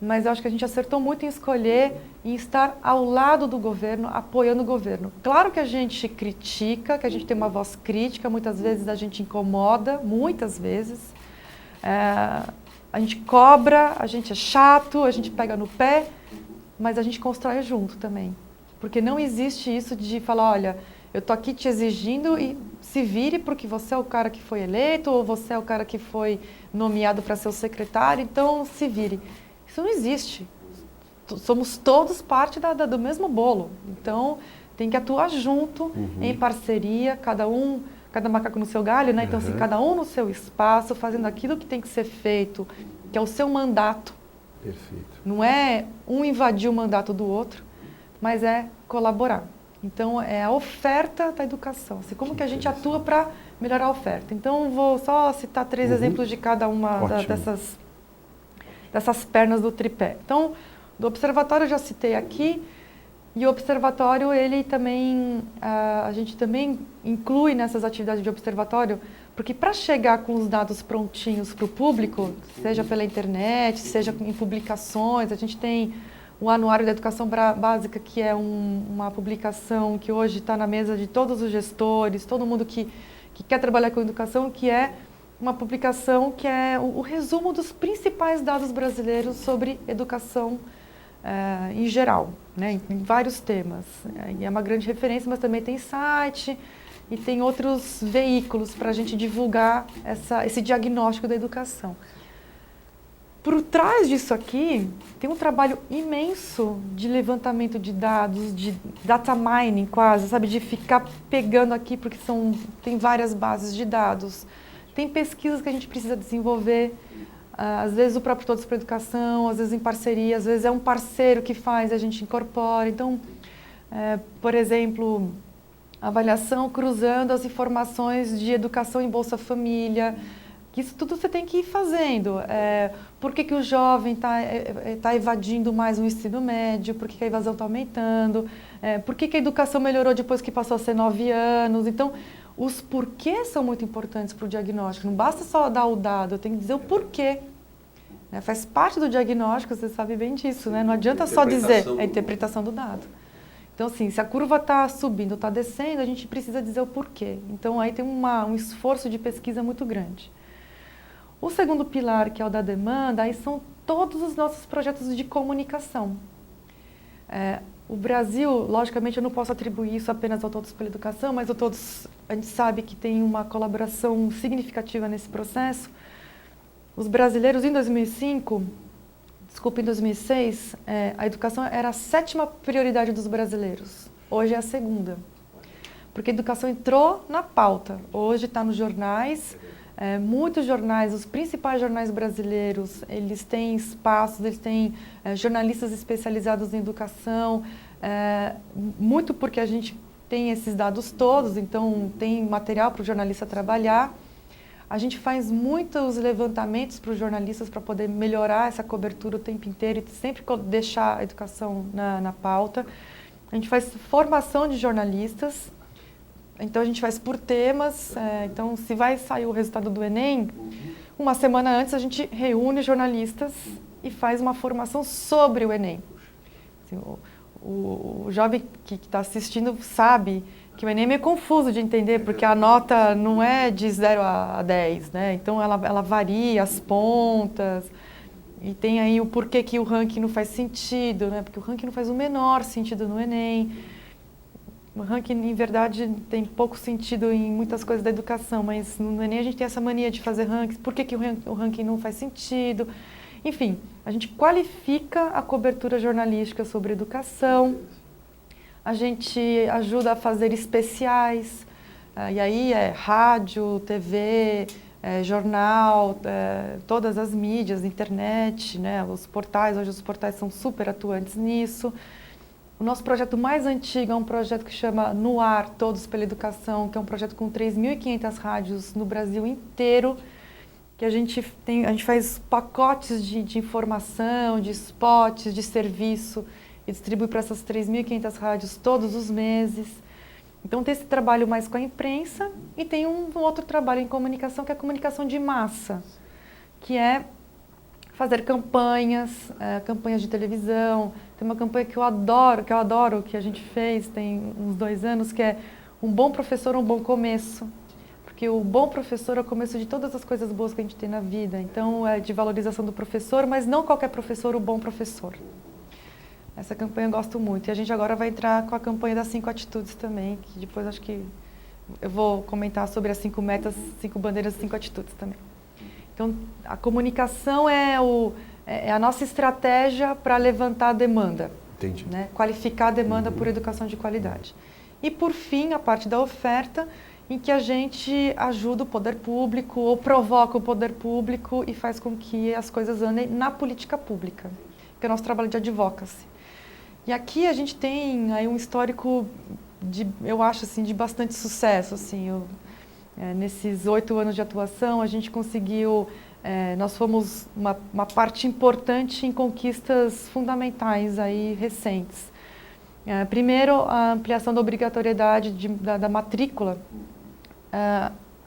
Mas eu acho que a gente acertou muito em escolher, em estar ao lado do governo, apoiando o governo. Claro que a gente critica, que a gente tem uma voz crítica, muitas vezes a gente incomoda, muitas vezes. A gente cobra, a gente é chato, a gente pega no pé, mas a gente constrói junto também. Porque não existe isso de falar, olha, eu estou aqui te exigindo e se vire porque você é o cara que foi eleito ou você é o cara que foi nomeado para ser o secretário, então se vire. Isso não existe. Somos todos parte do mesmo bolo. Então, tem que atuar junto, em parceria, cada macaco no seu galho, né? Então, assim, cada um no seu espaço, fazendo aquilo que tem que ser feito, que é o seu mandato. Perfeito. Não é um invadir o mandato do outro, mas é colaborar. Então, é a oferta da educação. Assim, como que a gente atua para melhorar a oferta. Então, vou só citar 3 exemplos de cada uma dessas pernas do tripé. Então, do observatório eu já citei aqui, e o observatório, ele também, a gente também inclui nessas atividades de observatório, porque para chegar com os dados prontinhos para o público, seja pela internet, seja em publicações, a gente tem o Anuário da Educação Básica, que é uma publicação que hoje está na mesa de todos os gestores, todo mundo que quer trabalhar com educação, que é uma publicação que é o resumo dos principais dados brasileiros sobre educação em geral, né, em vários temas. E é uma grande referência, mas também tem site e tem outros veículos para a gente divulgar esse diagnóstico da educação. Por trás disso aqui, tem um trabalho imenso de levantamento de dados, de data mining quase, sabe, de ficar pegando aqui, porque tem várias bases de dados. Tem pesquisas que a gente precisa desenvolver, às vezes o próprio Todos pela Educação, às vezes em parceria, às vezes é um parceiro que faz e a gente incorpora. Então, por exemplo, avaliação cruzando as informações de educação em Bolsa Família, que isso tudo você tem que ir fazendo. Por que o jovem tá evadindo mais o ensino médio? Por que a evasão está aumentando? Por que a educação melhorou depois que passou a ser 9 anos? Então, os porquês são muito importantes para o diagnóstico. Não basta só dar o dado, eu tenho que dizer o porquê. Faz parte do diagnóstico, você sabe bem disso, né? Não adianta só dizer a interpretação do dado. Então, assim, se a curva está subindo, está descendo, a gente precisa dizer o porquê. Então, aí tem um esforço de pesquisa muito grande. O segundo pilar, que é o da demanda, aí são todos os nossos projetos de comunicação. O Brasil, logicamente, eu não posso atribuir isso apenas ao Todos pela Educação, mas a gente sabe que tem uma colaboração significativa nesse processo. Os brasileiros, em 2006, a educação era a 7ª prioridade dos brasileiros. Hoje é a 2ª. porque a educação entrou na pauta. Hoje está nos jornais, muitos jornais, os principais jornais brasileiros, eles têm espaços, eles têm jornalistas especializados em educação, muito porque a gente tem esses dados todos, então tem material para o jornalista trabalhar. A gente faz muitos levantamentos para os jornalistas para poder melhorar essa cobertura o tempo inteiro e sempre deixar a educação na pauta. A gente faz formação de jornalistas, então a gente faz por temas. Então, se vai sair o resultado do Enem, uma semana antes a gente reúne jornalistas e faz uma formação sobre o Enem. Assim, o jovem que está assistindo sabe que o Enem é meio confuso de entender, porque a nota não é de 0 a 10, né? Então ela varia as pontas, e tem aí o porquê que o ranking não faz sentido, né? Porque o ranking não faz o menor sentido no Enem. O ranking, em verdade, tem pouco sentido em muitas coisas da educação, mas no Enem a gente tem essa mania de fazer rankings, por que o ranking não faz sentido? Enfim, a gente qualifica a cobertura jornalística sobre educação. A gente ajuda a fazer especiais, e aí rádio, TV, jornal, todas as mídias, internet, né, os portais, hoje os portais são super atuantes nisso. O nosso projeto mais antigo é um projeto que chama No Ar, Todos pela Educação, que é um projeto com 3.500 rádios no Brasil inteiro, que a gente faz pacotes de informação, de spots, de serviço, e distribui para essas 3.500 rádios todos os meses. Então tem esse trabalho mais com a imprensa e tem um outro trabalho em comunicação, que é a comunicação de massa, que é fazer campanhas de televisão. Tem uma campanha que eu adoro, que a gente fez tem uns 2 anos, que é Um Bom Professor, Um Bom Começo. Porque o bom professor é o começo de todas as coisas boas que a gente tem na vida. Então é de valorização do professor, mas não qualquer professor, o bom professor. Essa campanha eu gosto muito. E a gente agora vai entrar com a campanha das 5 atitudes também, que depois acho que eu vou comentar sobre as 5 metas, 5 bandeiras, 5 atitudes também. Então, a comunicação é a nossa estratégia para levantar a demanda. Entendi. Né? Qualificar a demanda por educação de qualidade. E, por fim, a parte da oferta, em que a gente ajuda o poder público ou provoca o poder público e faz com que as coisas andem na política pública, que é o nosso trabalho de advocacy. E aqui a gente tem aí um histórico, eu acho, assim, de bastante sucesso. Assim, nesses 8 anos de atuação, a gente conseguiu, nós fomos uma parte importante em conquistas fundamentais aí, recentes. Primeiro, a ampliação da obrigatoriedade da matrícula.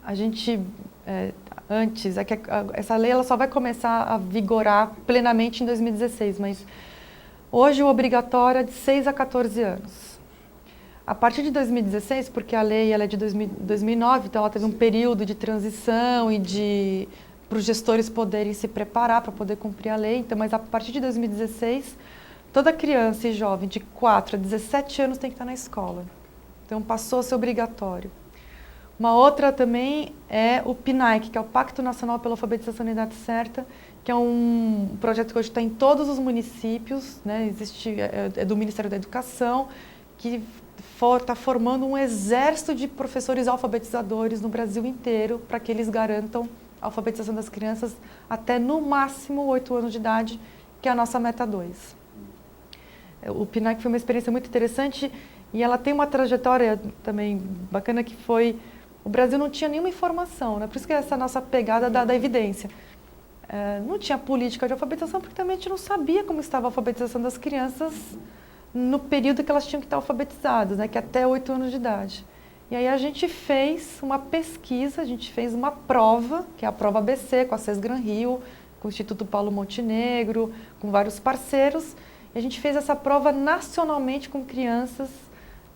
A gente, antes, essa lei ela só vai começar a vigorar plenamente em 2016, mas hoje o obrigatório é de 6 a 14 anos. A partir de 2016, porque a lei ela é de 2009, então ela teve um período de transição e para os gestores poderem se preparar para poder cumprir a lei, então, mas a partir de 2016, toda criança e jovem de 4 a 17 anos tem que estar na escola. Então passou a ser obrigatório. Uma outra também é o PNAE, que é o Pacto Nacional pela Alfabetização na Idade Certa, que é um projeto que hoje está em todos os municípios, né? É do Ministério da Educação, que está formando um exército de professores alfabetizadores no Brasil inteiro para que eles garantam a alfabetização das crianças até, no máximo, 8 anos de idade, que é a nossa meta 2. O PNAE foi uma experiência muito interessante e ela tem uma trajetória também bacana que foi... O Brasil não tinha nenhuma informação, né? Por isso que é essa nossa pegada da evidência. Não tinha política de alfabetização, porque também a gente não sabia como estava a alfabetização das crianças no período que elas tinham que estar alfabetizadas, né? Que é até 8 anos de idade. E aí a gente fez uma pesquisa, a gente fez uma prova, que é a prova ABC, com a SES Gran Rio, com o Instituto Paulo Montenegro, com vários parceiros. E a gente fez essa prova nacionalmente com crianças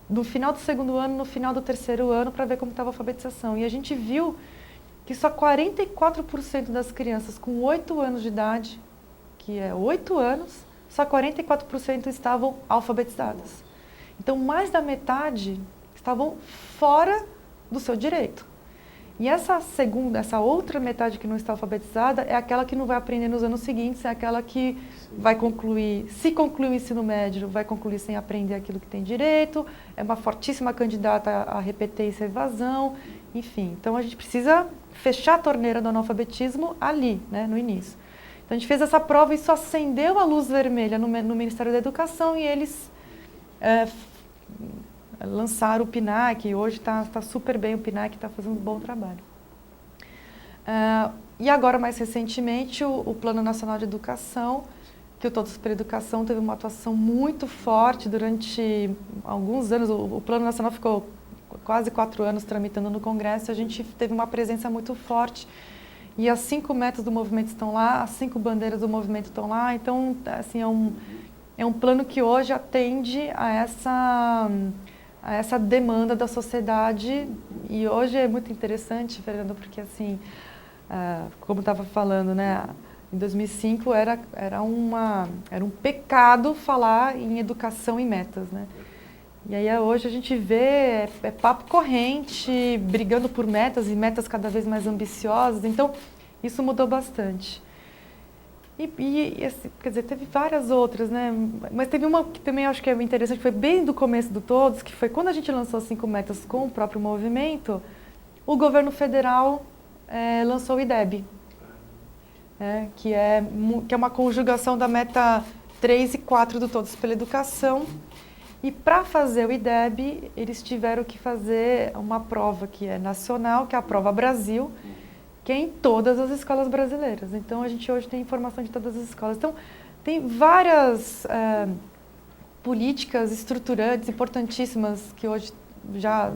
no final do 2º ano, no final do 3º ano, para ver como estava a alfabetização. E a gente viu que só 44% das crianças com 8 anos de idade, que é 8 anos, só 44% estavam alfabetizadas. Então, mais da metade estavam fora do seu direito. E essa outra metade que não está alfabetizada é aquela que não vai aprender nos anos seguintes, é aquela que vai concluir, se concluir o ensino médio, vai concluir sem aprender aquilo que tem direito, é uma fortíssima candidata a repetência e evasão, enfim. Então a gente precisa fechar a torneira do analfabetismo ali, né, no início. Então a gente fez essa prova e isso acendeu a luz vermelha no Ministério da Educação e eles lançaram o PNAE, hoje está super bem, o PNAE está fazendo um bom trabalho. E agora, mais recentemente, o Plano Nacional de Educação, que o Todos pela Educação teve uma atuação muito forte durante alguns anos. O Plano Nacional ficou quase 4 anos tramitando no Congresso, a gente teve uma presença muito forte. E as 5 metas do movimento estão lá, as 5 bandeiras do movimento estão lá. Então, assim, é um plano que hoje atende a essa demanda da sociedade. E hoje é muito interessante, Fernando, porque assim, como eu estava falando, né, em 2005 era um pecado falar em educação e metas, né? E aí hoje a gente vê papo corrente, brigando por metas e metas cada vez mais ambiciosas. Então, isso mudou bastante. Quer dizer, teve várias outras, né? Mas teve uma que também acho que é interessante, foi bem do começo do Todos, que foi quando a gente lançou as 5 metas com o próprio movimento, o governo federal lançou o IDEB, que é uma conjugação da meta 3 e 4 do Todos pela Educação. E para fazer o IDEB, eles tiveram que fazer uma prova que é nacional, que é a Prova Brasil, que é em todas as escolas brasileiras. Então, a gente hoje tem informação de todas as escolas. Então, tem várias políticas estruturantes importantíssimas que hoje já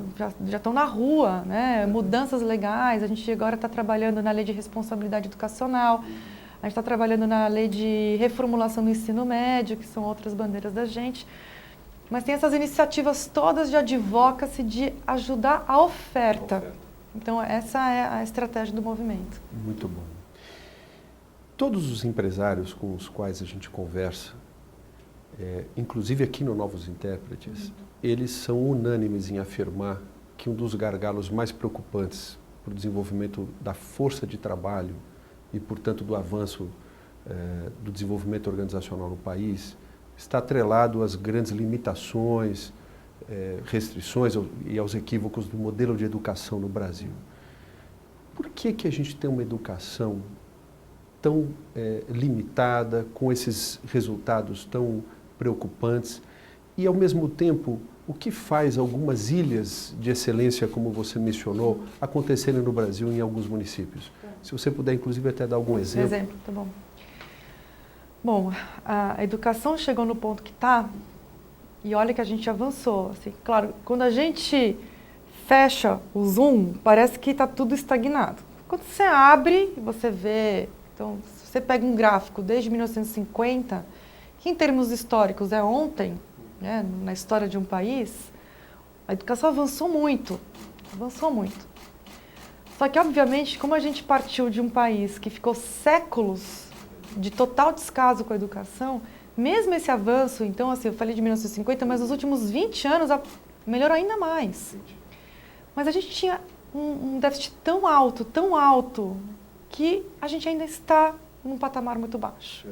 estão na rua, né? Mudanças legais. A gente agora está trabalhando na Lei de Responsabilidade Educacional, a gente está trabalhando na Lei de Reformulação do Ensino Médio, que são outras bandeiras da gente. Mas tem essas iniciativas todas de advocacy, de ajudar a oferta. Então, essa é a estratégia do movimento. Muito bom. Todos os empresários com os quais a gente conversa, inclusive aqui no Novos Intérpretes, eles são unânimes em afirmar que um dos gargalos mais preocupantes para o desenvolvimento da força de trabalho e, portanto, do avanço do desenvolvimento organizacional no país está atrelado às grandes limitações, restrições e aos equívocos do modelo de educação no Brasil. Por que a gente tem uma educação tão limitada, com esses resultados tão preocupantes e, ao mesmo tempo, o que faz algumas ilhas de excelência, como você mencionou, acontecerem no Brasil em alguns municípios? Se você puder, inclusive, até dar algum exemplo. Exemplo, tá bom. Bom, a educação chegou no ponto que está, e olha que a gente avançou. Assim, claro, quando a gente fecha o Zoom, parece que está tudo estagnado. Quando você abre, você vê... Então, se você pega um gráfico desde 1950, que em termos históricos é ontem, né, na história de um país, a educação avançou muito. Avançou muito. Só que, obviamente, como a gente partiu de um país que ficou séculos de total descaso com a educação, mesmo esse avanço, então, assim, eu falei de 1950, mas nos últimos 20 anos melhorou ainda mais. Mas a gente tinha um déficit tão alto, que a gente ainda está num patamar muito baixo.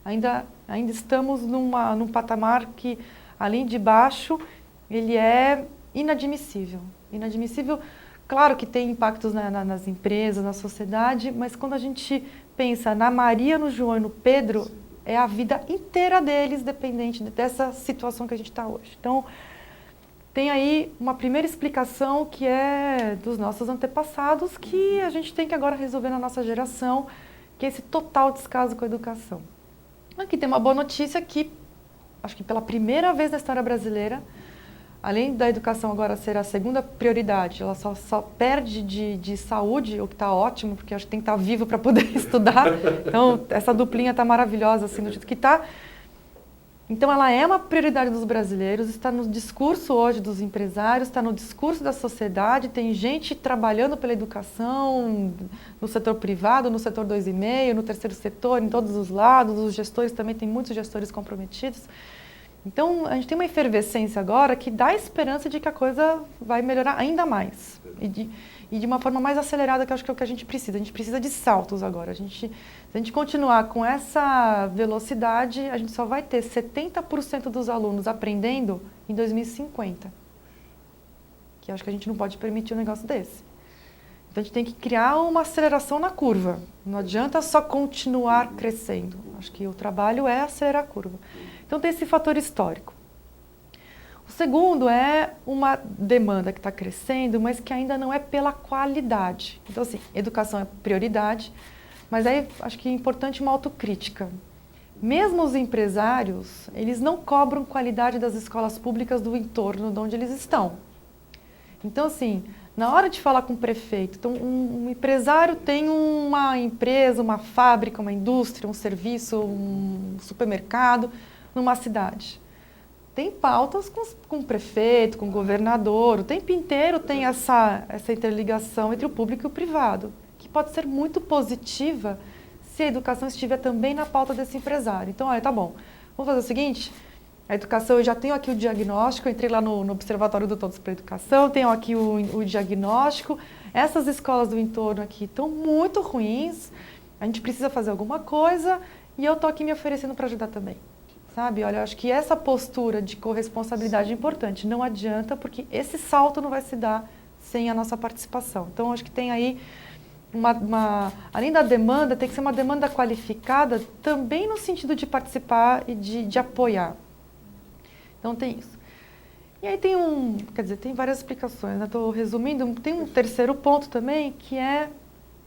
Ainda estamos num patamar que, além de baixo, ele é inadmissível. Inadmissível, claro que tem impactos nas empresas, na sociedade, mas quando a gente pensa na Maria, no João e no Pedro, é a vida inteira deles dependente dessa situação que a gente está hoje. Então, tem aí uma primeira explicação que é dos nossos antepassados, que a gente tem que agora resolver na nossa geração, que é esse total descaso com a educação. Aqui tem uma boa notícia que, acho que pela primeira vez na história brasileira, além da educação agora ser a segunda prioridade, ela só perde de saúde, o que está ótimo, porque acho que tem que estar vivo para poder estudar. Então, essa duplinha está maravilhosa, assim, do jeito que está. Então, ela é uma prioridade dos brasileiros, está no discurso hoje dos empresários, está no discurso da sociedade, tem gente trabalhando pela educação no setor privado, no setor 2,5, no terceiro setor, em todos os lados, os gestores também, tem muitos gestores comprometidos. Então, a gente tem uma efervescência agora que dá esperança de que a coisa vai melhorar ainda mais. E de uma forma mais acelerada, que eu acho que é o que a gente precisa. A gente precisa de saltos agora. Se a gente continuar com essa velocidade, a gente só vai ter 70% dos alunos aprendendo em 2050. Que eu acho que a gente não pode permitir um negócio desse. Então, a gente tem que criar uma aceleração na curva. Não adianta só continuar crescendo. Acho que o trabalho é acelerar a curva. Então, tem esse fator histórico. O segundo é uma demanda que está crescendo, mas que ainda não é pela qualidade. Então, assim, educação é prioridade, mas aí acho que é importante uma autocrítica. Mesmo os empresários, eles não cobram qualidade das escolas públicas do entorno de onde eles estão. Então, assim, na hora de falar com o prefeito, então, um empresário tem uma empresa, uma fábrica, uma indústria, um serviço, um supermercado numa cidade. Tem pautas com o prefeito, com o governador, o tempo inteiro tem essa interligação entre o público e o privado, que pode ser muito positiva se a educação estiver também na pauta desse empresário. Então, olha, tá bom, vamos fazer o seguinte, a educação, eu já tenho aqui o diagnóstico, eu entrei lá no Observatório do Todos para a Educação, tenho aqui o diagnóstico, essas escolas do entorno aqui estão muito ruins, a gente precisa fazer alguma coisa e eu estou aqui me oferecendo para ajudar também. Sabe? Olha, eu acho que essa postura de corresponsabilidade é importante. Não adianta, porque esse salto não vai se dar sem a nossa participação. Então, acho que tem aí, além da demanda, tem que ser uma demanda qualificada também no sentido de participar e de apoiar. Então, tem isso. E aí tem várias explicações, né? Estou resumindo, tem um terceiro ponto também, que é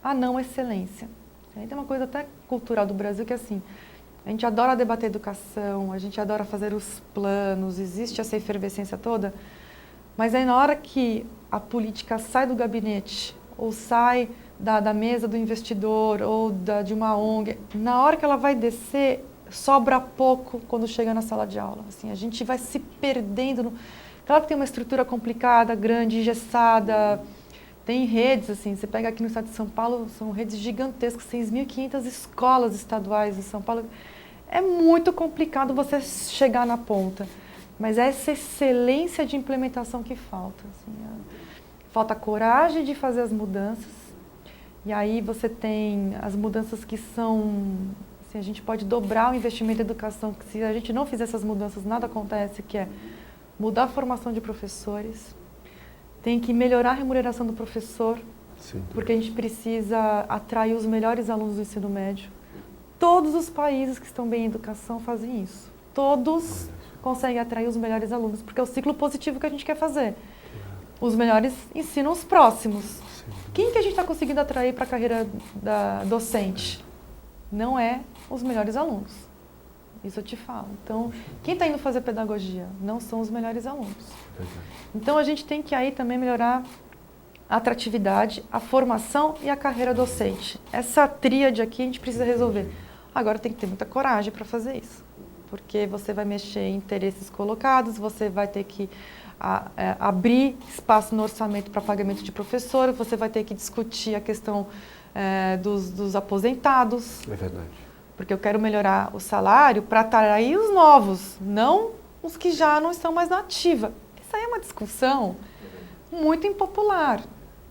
a não excelência. Aí tem uma coisa até cultural do Brasil que é assim, a gente adora debater educação, a gente adora fazer os planos, existe essa efervescência toda, mas aí na hora que a política sai do gabinete, ou sai da mesa do investidor, ou de uma ONG, na hora que ela vai descer, sobra pouco quando chega na sala de aula. Assim, a gente vai se perdendo. Claro que tem uma estrutura complicada, grande, engessada, tem redes, assim, você pega aqui no estado de São Paulo, são redes gigantescas, 6.500 escolas estaduais em São Paulo. É muito complicado você chegar na ponta, mas é essa excelência de implementação que falta. Assim, falta coragem de fazer as mudanças, e aí você tem as mudanças que são... Assim, a gente pode dobrar o investimento em educação, que se a gente não fizer essas mudanças, nada acontece, que é mudar a formação de professores, tem que melhorar a remuneração do professor, sim, porque a gente precisa atrair os melhores alunos do ensino médio. Todos os países que estão bem em educação fazem isso. Todos conseguem atrair os melhores alunos, porque é o ciclo positivo que a gente quer fazer. Os melhores ensinam os próximos. Quem que a gente está conseguindo atrair para a carreira da docente? Não é os melhores alunos. Isso eu te falo. Então, quem está indo fazer pedagogia? Não são os melhores alunos. Então, a gente tem que aí também melhorar a atratividade, a formação e a carreira docente. Essa tríade aqui a gente precisa resolver. Agora tem que ter muita coragem para fazer isso, porque você vai mexer em interesses colocados, você vai ter que abrir espaço no orçamento para pagamento de professor, você vai ter que discutir a questão dos aposentados. É verdade. Porque eu quero melhorar o salário para atrair os novos, não os que já não estão mais na ativa. Essa aí é uma discussão muito impopular,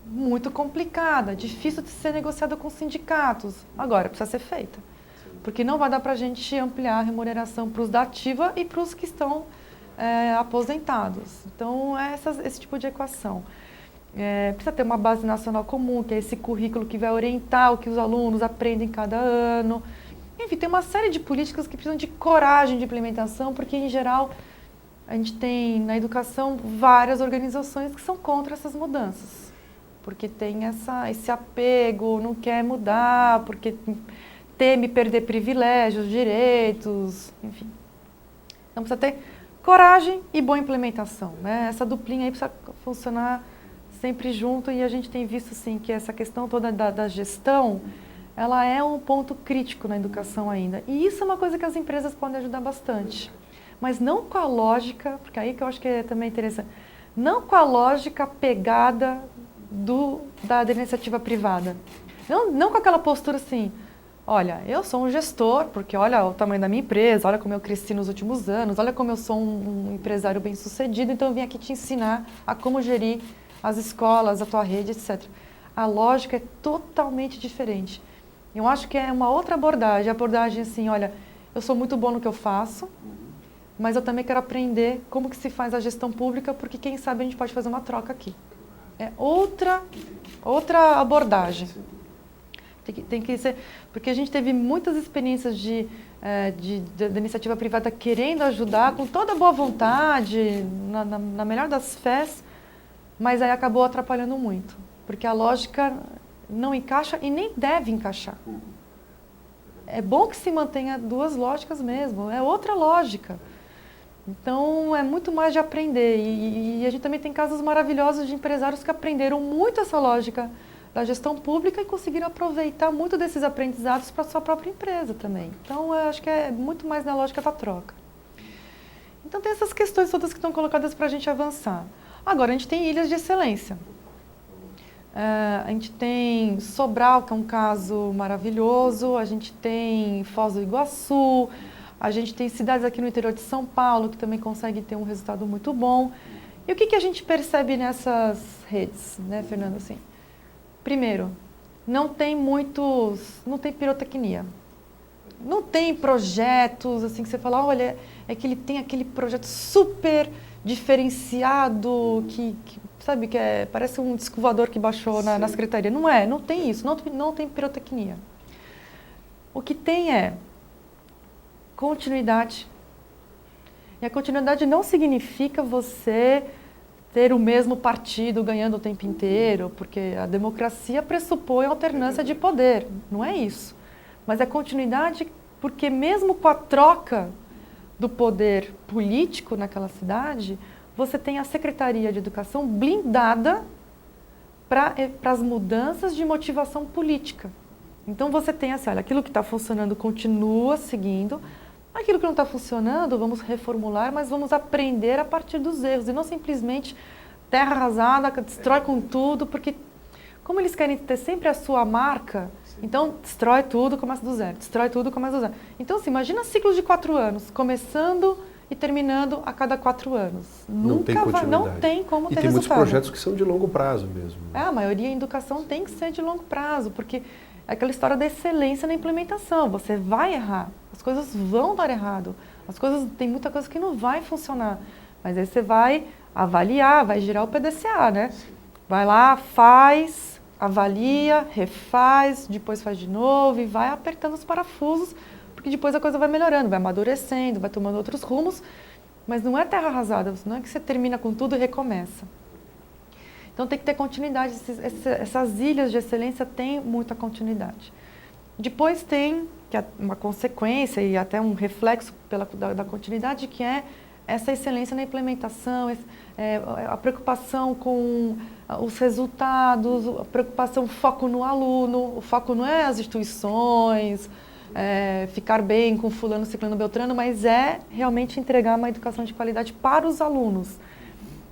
muito complicada, difícil de ser negociada com sindicatos. Agora, precisa ser feita. Porque não vai dar para a gente ampliar a remuneração para os da ativa e para os que estão aposentados. Então, é esse tipo de equação. Precisa ter uma base nacional comum, que é esse currículo que vai orientar o que os alunos aprendem cada ano. Enfim, tem uma série de políticas que precisam de coragem de implementação, porque, em geral, a gente tem na educação várias organizações que são contra essas mudanças. Porque tem esse apego, não quer mudar, porque teme perder privilégios, direitos, enfim. Então, precisa ter coragem e boa implementação, né? Essa duplinha aí precisa funcionar sempre junto, e a gente tem visto, sim, que essa questão toda da gestão, ela é um ponto crítico na educação ainda. E isso é uma coisa que as empresas podem ajudar bastante. Mas não com a lógica, porque aí que eu acho que é também interessante, não com a lógica pegada da iniciativa privada. Não com aquela postura assim, Olha, eu sou um gestor, porque olha o tamanho da minha empresa, olha como eu cresci nos últimos anos, olha como eu sou um empresário bem-sucedido, então eu vim aqui te ensinar a como gerir as escolas, a tua rede, etc. A lógica é totalmente diferente. Eu acho que é uma outra abordagem, a abordagem assim, olha, eu sou muito bom no que eu faço, mas eu também quero aprender como que se faz a gestão pública, porque quem sabe a gente pode fazer uma troca aqui. É outra abordagem. Tem que ser, porque a gente teve muitas experiências da iniciativa privada querendo ajudar com toda boa vontade, na melhor das fés, mas aí acabou atrapalhando muito, porque a lógica não encaixa e nem deve encaixar. É bom que se mantenha duas lógicas mesmo, é outra lógica. Então é muito mais de aprender e a gente também tem casos maravilhosos de empresários que aprenderam muito essa lógica da gestão pública e conseguiram aproveitar muito desses aprendizados para a sua própria empresa também. Então, eu acho que é muito mais na lógica da troca. Então, tem essas questões todas que estão colocadas para a gente avançar. Agora, a gente tem ilhas de excelência. A gente tem Sobral, que é um caso maravilhoso, a gente tem Foz do Iguaçu, a gente tem cidades aqui no interior de São Paulo que também conseguem ter um resultado muito bom. E o que a gente percebe nessas redes, né, Fernando? Assim, primeiro, não tem pirotecnia. Não tem projetos assim que você fala, olha, é que ele tem aquele projeto super diferenciado, sabe, parece um disco voador que baixou na secretaria. Não tem isso, não tem pirotecnia. O que tem é continuidade. E a continuidade não significa você ter o mesmo partido ganhando o tempo inteiro, porque a democracia pressupõe alternância de poder, não é isso. Mas é continuidade porque mesmo com a troca do poder político naquela cidade, você tem a Secretaria de Educação blindada para as mudanças de motivação política. Então você tem assim, olha, aquilo que está funcionando continua seguindo, aquilo que não está funcionando, vamos reformular, mas vamos aprender a partir dos erros e não simplesmente terra arrasada, destrói com tudo, porque como eles querem ter sempre a sua marca, então destrói tudo, começa do zero, destrói tudo, começa do zero. Então, assim, imagina ciclos de 4 anos, começando e terminando a cada 4 anos. Não tem continuidade. Não tem como ter resultado. E tem muitos projetos que são de longo prazo mesmo. A maioria em educação tem que ser de longo prazo, porque é aquela história da excelência na implementação. Você vai errar, as coisas vão dar errado, tem muita coisa que não vai funcionar. Mas aí você vai avaliar, vai girar o PDCA, né? Vai lá, faz, avalia, refaz, depois faz de novo e vai apertando os parafusos, porque depois a coisa vai melhorando, vai amadurecendo, vai tomando outros rumos, mas não é terra arrasada, não é que você termina com tudo e recomeça. Então tem que ter continuidade, essas ilhas de excelência têm muita continuidade. Depois tem que é uma consequência e até um reflexo da continuidade, que é essa excelência na implementação, a preocupação com os resultados, a preocupação, o foco no aluno, o foco não é as instituições, ficar bem com fulano, ciclano, beltrano, mas é realmente entregar uma educação de qualidade para os alunos.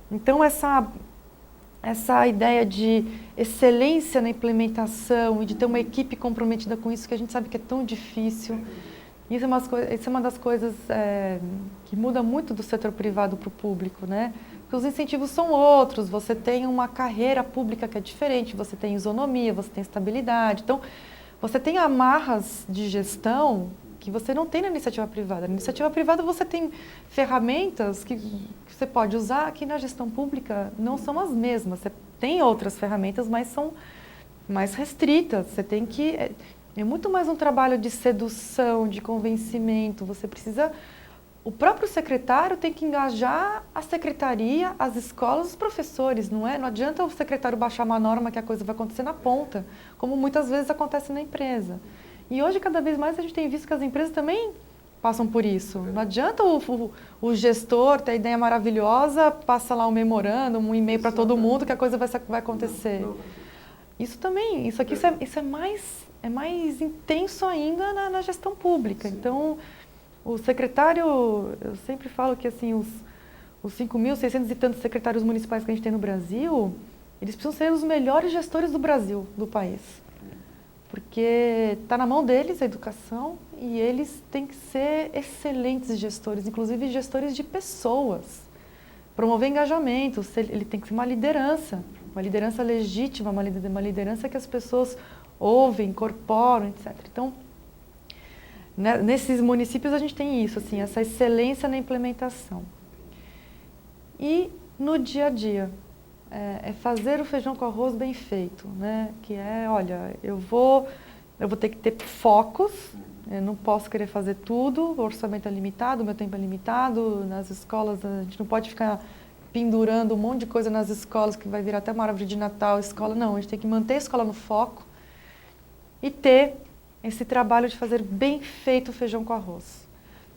Então, essa ideia de excelência na implementação e de ter uma equipe comprometida com isso, que a gente sabe que é tão difícil, isso é uma das coisas que muda muito do setor privado para o público, né? Porque os incentivos são outros, você tem uma carreira pública que é diferente, você tem isonomia, você tem estabilidade. Então, você tem amarras de gestão que você não tem na iniciativa privada. Na iniciativa privada você tem ferramentas que você pode usar, que na gestão pública não são as mesmas. Você tem outras ferramentas, mas são mais restritas. Você tem que... É muito mais um trabalho de sedução, de convencimento. Você precisa... O próprio secretário tem que engajar a secretaria, as escolas, os professores, não é? Não adianta o secretário baixar uma norma que a coisa vai acontecer na ponta, como muitas vezes acontece na empresa. E hoje, cada vez mais, a gente tem visto que as empresas também passam por isso. Não adianta o gestor ter a ideia maravilhosa, passa lá um memorando, um e-mail para todo mundo que a coisa vai acontecer. Isso é mais intenso ainda na gestão pública. Então, o secretário, eu sempre falo que assim, os 5.600 e tantos secretários municipais que a gente tem no Brasil, eles precisam ser os melhores gestores do Brasil, do país. porque está na mão deles a educação e eles têm que ser excelentes gestores, inclusive gestores de pessoas. Promover engajamento, ele tem que ser uma liderança legítima, uma liderança que as pessoas ouvem, incorporam, etc. Então, nesses municípios a gente tem isso, assim, essa excelência na implementação. E no dia a dia, é fazer o feijão com arroz bem feito, né? Que é, olha, eu vou ter que ter focos, eu não posso querer fazer tudo, o orçamento é limitado, o meu tempo é limitado, nas escolas a gente não pode ficar pendurando um monte de coisa nas escolas que vai virar até uma árvore de Natal, escola, não, a gente tem que manter a escola no foco e ter esse trabalho de fazer bem feito o feijão com arroz.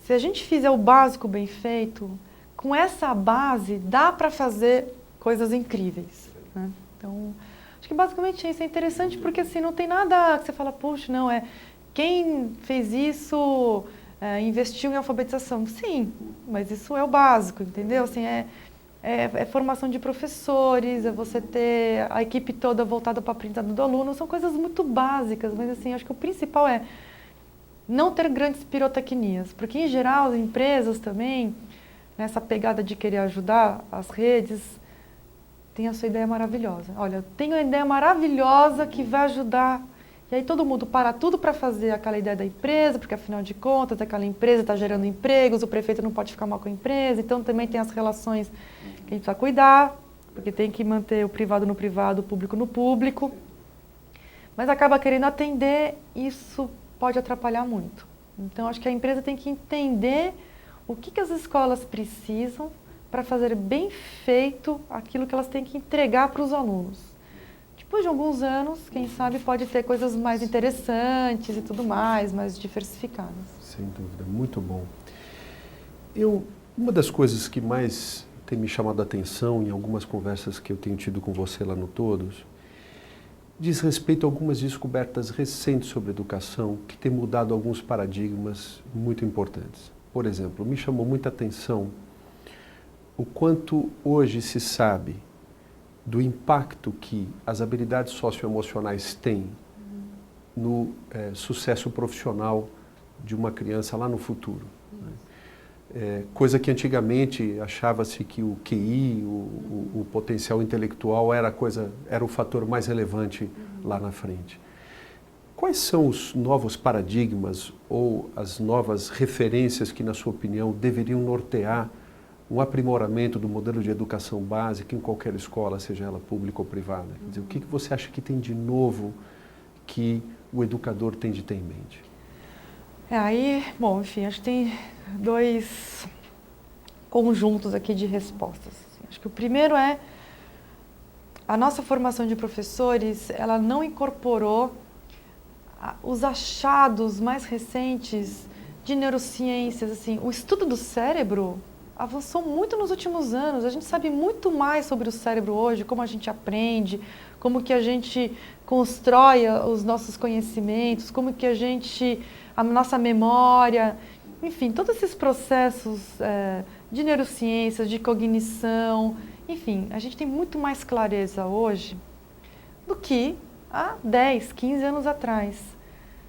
Se a gente fizer o básico bem feito, com essa base dá para fazer coisas incríveis, né? Então, acho que basicamente isso é interessante porque assim, não tem nada que você fala, puxa, não, quem fez isso investiu em alfabetização. Sim, mas isso é o básico, entendeu? Assim, é formação de professores, é você ter a equipe toda voltada para a aprendizado do aluno, são coisas muito básicas, mas assim, acho que o principal é não ter grandes pirotecnias, porque em geral as empresas também, nessa pegada de querer ajudar as redes, tem a sua ideia maravilhosa. Olha, eu tenho uma ideia maravilhosa que vai ajudar. E aí todo mundo para tudo para fazer aquela ideia da empresa, porque afinal de contas aquela empresa está gerando empregos, o prefeito não pode ficar mal com a empresa, então também tem as relações que a gente precisa cuidar, porque tem que manter o privado no privado, o público no público. Mas acaba querendo atender, isso pode atrapalhar muito. Então acho que a empresa tem que entender o que as escolas precisam para fazer bem feito aquilo que elas têm que entregar para os alunos. Depois de alguns anos, quem sabe pode ter coisas mais interessantes e tudo mais diversificadas. Sem dúvida, muito bom. Uma das coisas que mais tem me chamado a atenção em algumas conversas que eu tenho tido com você lá no Todos, diz respeito a algumas descobertas recentes sobre educação que têm mudado alguns paradigmas muito importantes. Por exemplo, me chamou muita atenção o quanto hoje se sabe do impacto que as habilidades socioemocionais têm no sucesso profissional de uma criança lá no futuro. Né? Coisa que antigamente achava-se que o QI, o potencial intelectual era o fator mais relevante lá na frente. Quais são os novos paradigmas ou as novas referências que, na sua opinião, deveriam nortear um aprimoramento do modelo de educação básica em qualquer escola, seja ela pública ou privada? Quer dizer, o que você acha que tem de novo que o educador tem de ter em mente? Enfim, acho que tem dois conjuntos aqui de respostas. Acho que o primeiro é a nossa formação de professores, ela não incorporou os achados mais recentes de neurociências. Assim, o estudo do cérebro avançou muito nos últimos anos. A gente sabe muito mais sobre o cérebro hoje, como a gente aprende, como que a gente constrói os nossos conhecimentos, como que a nossa memória, enfim, todos esses processos de neurociências, de cognição, enfim, a gente tem muito mais clareza hoje do que há 10, 15 anos atrás.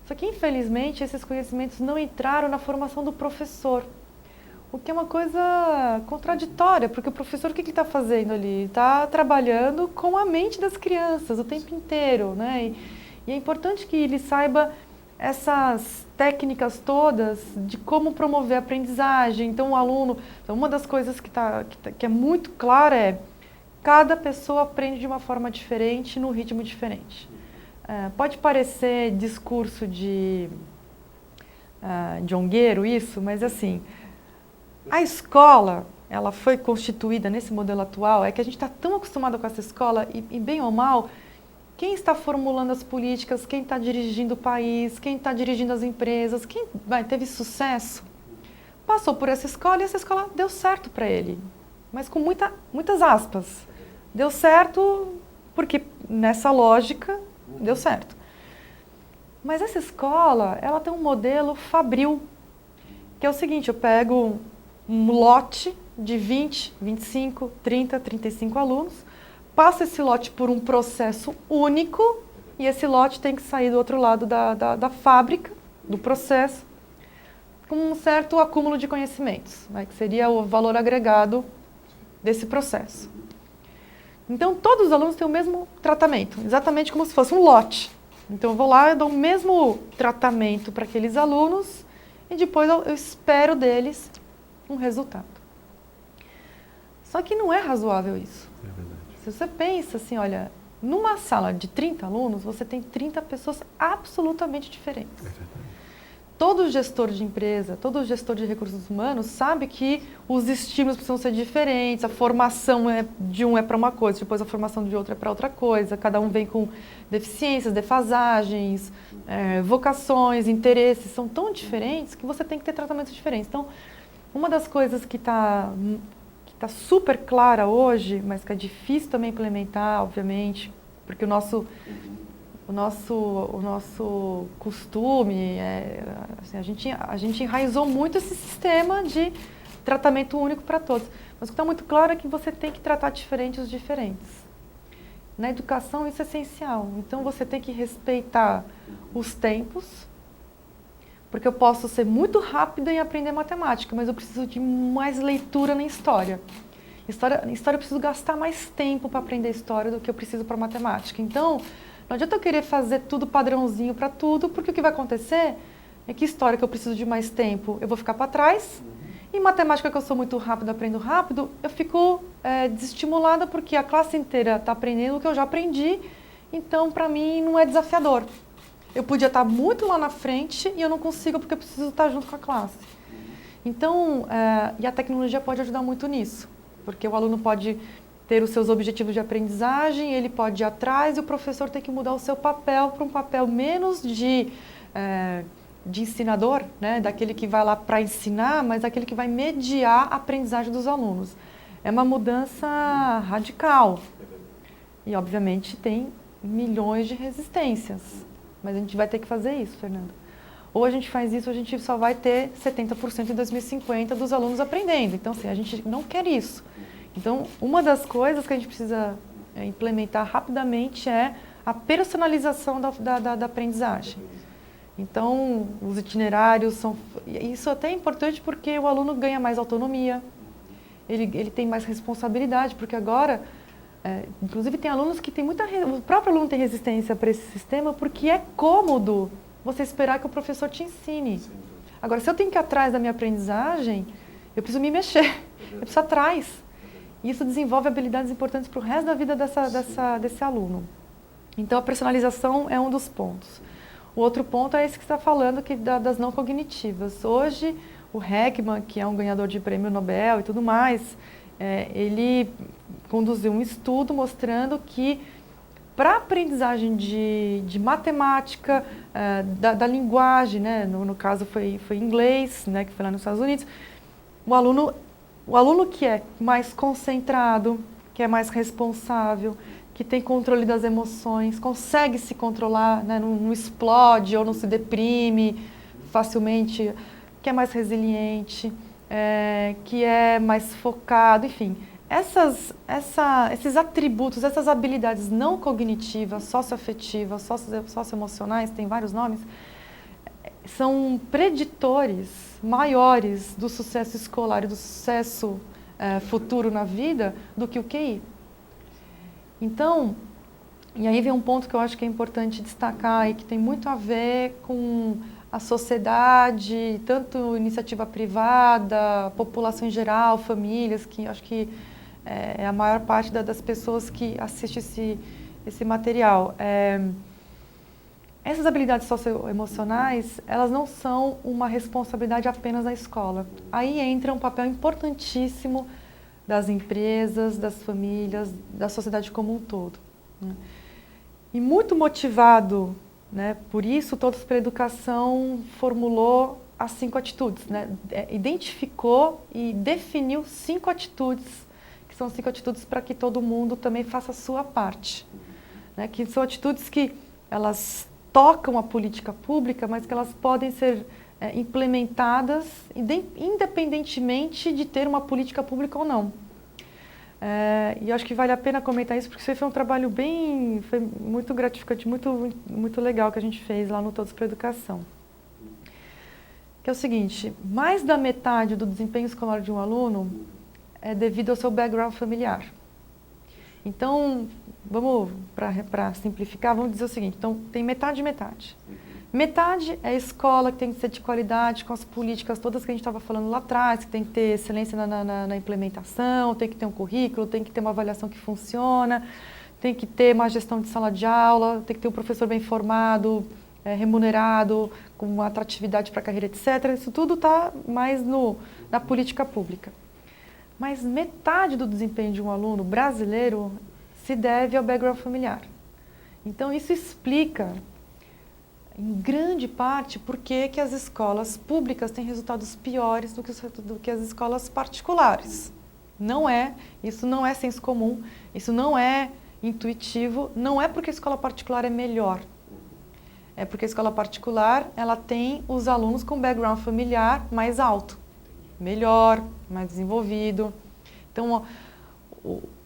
Só que, infelizmente, esses conhecimentos não entraram na formação do professor. O que é uma coisa contraditória, porque o professor, o que ele está fazendo ali? Está trabalhando com a mente das crianças o tempo inteiro, né? E é importante que ele saiba essas técnicas todas de como promover a aprendizagem. Então, o aluno... Então, uma das coisas que é muito clara é cada pessoa aprende de uma forma diferente, num ritmo diferente. Pode parecer discurso de ongueiro isso, mas assim... A escola, ela foi constituída nesse modelo atual, é que a gente está tão acostumado com essa escola e bem ou mal, quem está formulando as políticas, quem está dirigindo o país, quem está dirigindo as empresas, quem teve sucesso, passou por essa escola e essa escola deu certo para ele. Mas com muitas aspas. Deu certo porque nessa lógica deu certo. Mas essa escola, ela tem um modelo fabril, que é o seguinte, eu pego um lote de 20, 25, 30, 35 alunos, passo esse lote por um processo único e esse lote tem que sair do outro lado da fábrica, do processo, com um certo acúmulo de conhecimentos, né, que seria o valor agregado desse processo. Então, todos os alunos têm o mesmo tratamento, exatamente como se fosse um lote. Então, eu vou lá e dou o mesmo tratamento para aqueles alunos e depois eu espero deles um resultado. Só que não é razoável isso. É verdade. Se você pensa assim, olha, numa sala de 30 alunos, você tem 30 pessoas absolutamente diferentes. É verdade. Todo gestor de empresa, todo gestor de recursos humanos sabe que os estímulos precisam ser diferentes, a formação de um é para uma coisa, depois a formação de outro é para outra coisa, cada um vem com deficiências, defasagens, vocações, interesses, são tão diferentes que você tem que ter tratamentos diferentes. Então, uma das coisas que está super clara hoje, mas que é difícil também implementar, obviamente, porque o nosso costume, assim, a gente enraizou muito esse sistema de tratamento único para todos. Mas o que está muito claro é que você tem que tratar diferente os diferentes. Na educação isso é essencial. Então você tem que respeitar os tempos, porque eu posso ser muito rápida em aprender matemática, mas eu preciso de mais leitura na história. História eu preciso gastar mais tempo para aprender história do que eu preciso para matemática. Então, não adianta eu querer fazer tudo padrãozinho para tudo, porque o que vai acontecer é que história que eu preciso de mais tempo, eu vou ficar para trás. E matemática que eu sou muito rápida, aprendo rápido, eu fico desestimulada porque a classe inteira está aprendendo o que eu já aprendi, então para mim não é desafiador. Eu podia estar muito lá na frente e eu não consigo porque eu preciso estar junto com a classe. Então, e a tecnologia pode ajudar muito nisso, porque o aluno pode ter os seus objetivos de aprendizagem, ele pode ir atrás e o professor tem que mudar o seu papel para um papel menos de ensinador, né, daquele que vai lá para ensinar, mas daquele que vai mediar a aprendizagem dos alunos. É uma mudança radical e, obviamente, tem milhões de resistências, mas a gente vai ter que fazer isso, Fernando. Ou a gente faz isso, a gente só vai ter 70% em 2050 dos alunos aprendendo. Então, assim, a gente não quer isso. Então, uma das coisas que a gente precisa implementar rapidamente é a personalização da aprendizagem. Então, os itinerários são... Isso até é importante porque o aluno ganha mais autonomia, ele tem mais responsabilidade, porque agora, inclusive tem alunos que têm muita... O próprio aluno tem resistência para esse sistema porque é cômodo você esperar que o professor te ensine. Agora, se eu tenho que ir atrás da minha aprendizagem, eu preciso me mexer, eu preciso ir atrás. E isso desenvolve habilidades importantes para o resto da vida desse aluno. Então, a personalização é um dos pontos. O outro ponto é esse que você está falando, que das não cognitivas. Hoje, o Heckman, que é um ganhador de prêmio Nobel e tudo mais, ele conduziu um estudo mostrando que para a aprendizagem de matemática, da linguagem, né, no caso foi inglês, né, que foi lá nos Estados Unidos, o aluno que é mais concentrado, que é mais responsável, que tem controle das emoções, consegue se controlar, né, não explode ou não se deprime facilmente, que é mais resiliente, que é mais focado, enfim. Esses atributos, essas habilidades não cognitivas, socioafetivas, socioemocionais, tem vários nomes, são preditores maiores do sucesso escolar e do sucesso futuro na vida do que o QI. Então, e aí vem um ponto que eu acho que é importante destacar e que tem muito a ver com a sociedade, tanto iniciativa privada, população em geral, famílias, que acho que é a maior parte das pessoas que assiste esse material. Essas habilidades socioemocionais, elas não são uma responsabilidade apenas da escola. Aí entra um papel importantíssimo das empresas, das famílias, da sociedade como um todo. Né? E muito motivado, né, por isso, Todos pela Educação formulou as 5 atitudes, né? Identificou e definiu 5 atitudes, que são 5 atitudes para que todo mundo também faça a sua parte. Né? Que são atitudes que elas tocam a política pública, mas que elas podem ser implementadas independentemente de ter uma política pública ou não. E eu acho que vale a pena comentar isso, porque isso foi um trabalho foi muito gratificante, muito legal que a gente fez lá no Todos para a Educação. Que é o seguinte, mais da metade do desempenho escolar de um aluno é devido ao seu background familiar. Então, para simplificar, vamos dizer o seguinte, então tem metade e metade. Metade é a escola que tem que ser de qualidade, com as políticas todas que a gente estava falando lá atrás, que tem que ter excelência na implementação, tem que ter um currículo, tem que ter uma avaliação que funciona, tem que ter uma gestão de sala de aula, tem que ter um professor bem formado, remunerado, com uma atratividade para a carreira, etc. Isso tudo está mais na política pública. Mas metade do desempenho de um aluno brasileiro se deve ao background familiar. Então, isso explica, em grande parte, por que as escolas públicas têm resultados piores do que as escolas particulares. Isso não é senso comum, isso não é intuitivo, não é porque a escola particular é melhor. É porque a escola particular ela tem os alunos com background familiar mais alto, melhor, mais desenvolvido. Então,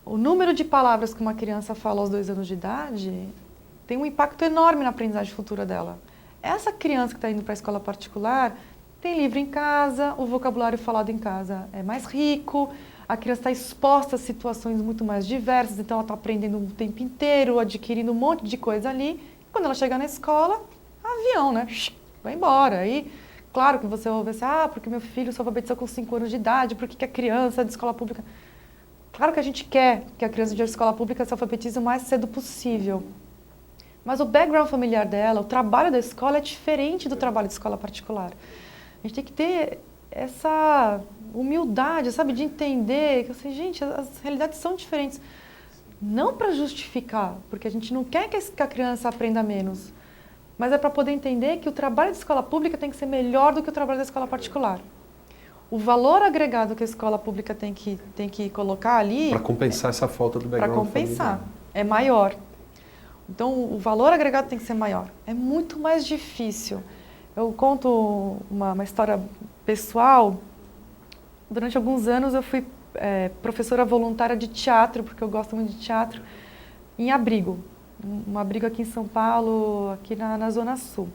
o número de palavras que uma criança fala aos 2 anos de idade tem um impacto enorme na aprendizagem futura dela. Essa criança que está indo para a escola particular tem livro em casa, o vocabulário falado em casa é mais rico, a criança está exposta a situações muito mais diversas, então ela está aprendendo o tempo inteiro, adquirindo um monte de coisa ali. Quando ela chegar na escola, avião, né? Vai embora. Aí, claro que você ouve assim, porque meu filho se alfabetizou com 5 anos de idade, por que a criança de escola pública... Claro que a gente quer que a criança de escola pública se alfabetize o mais cedo possível. Mas o background familiar dela, o trabalho da escola é diferente do trabalho de escola particular. A gente tem que ter essa humildade, sabe, de entender que, assim, gente, as realidades são diferentes. Não para justificar, porque a gente não quer que a criança aprenda menos, mas é para poder entender que o trabalho da escola pública tem que ser melhor do que o trabalho da escola particular. O valor agregado que a escola pública tem que colocar ali... Para compensar essa falta do background familiar. Para compensar, familiar. É maior. Então, o valor agregado tem que ser maior. É muito mais difícil. Eu conto uma história pessoal. Durante alguns anos eu fui professora voluntária de teatro, porque eu gosto muito de teatro, em abrigo. Um abrigo aqui em São Paulo, aqui na Zona Sul.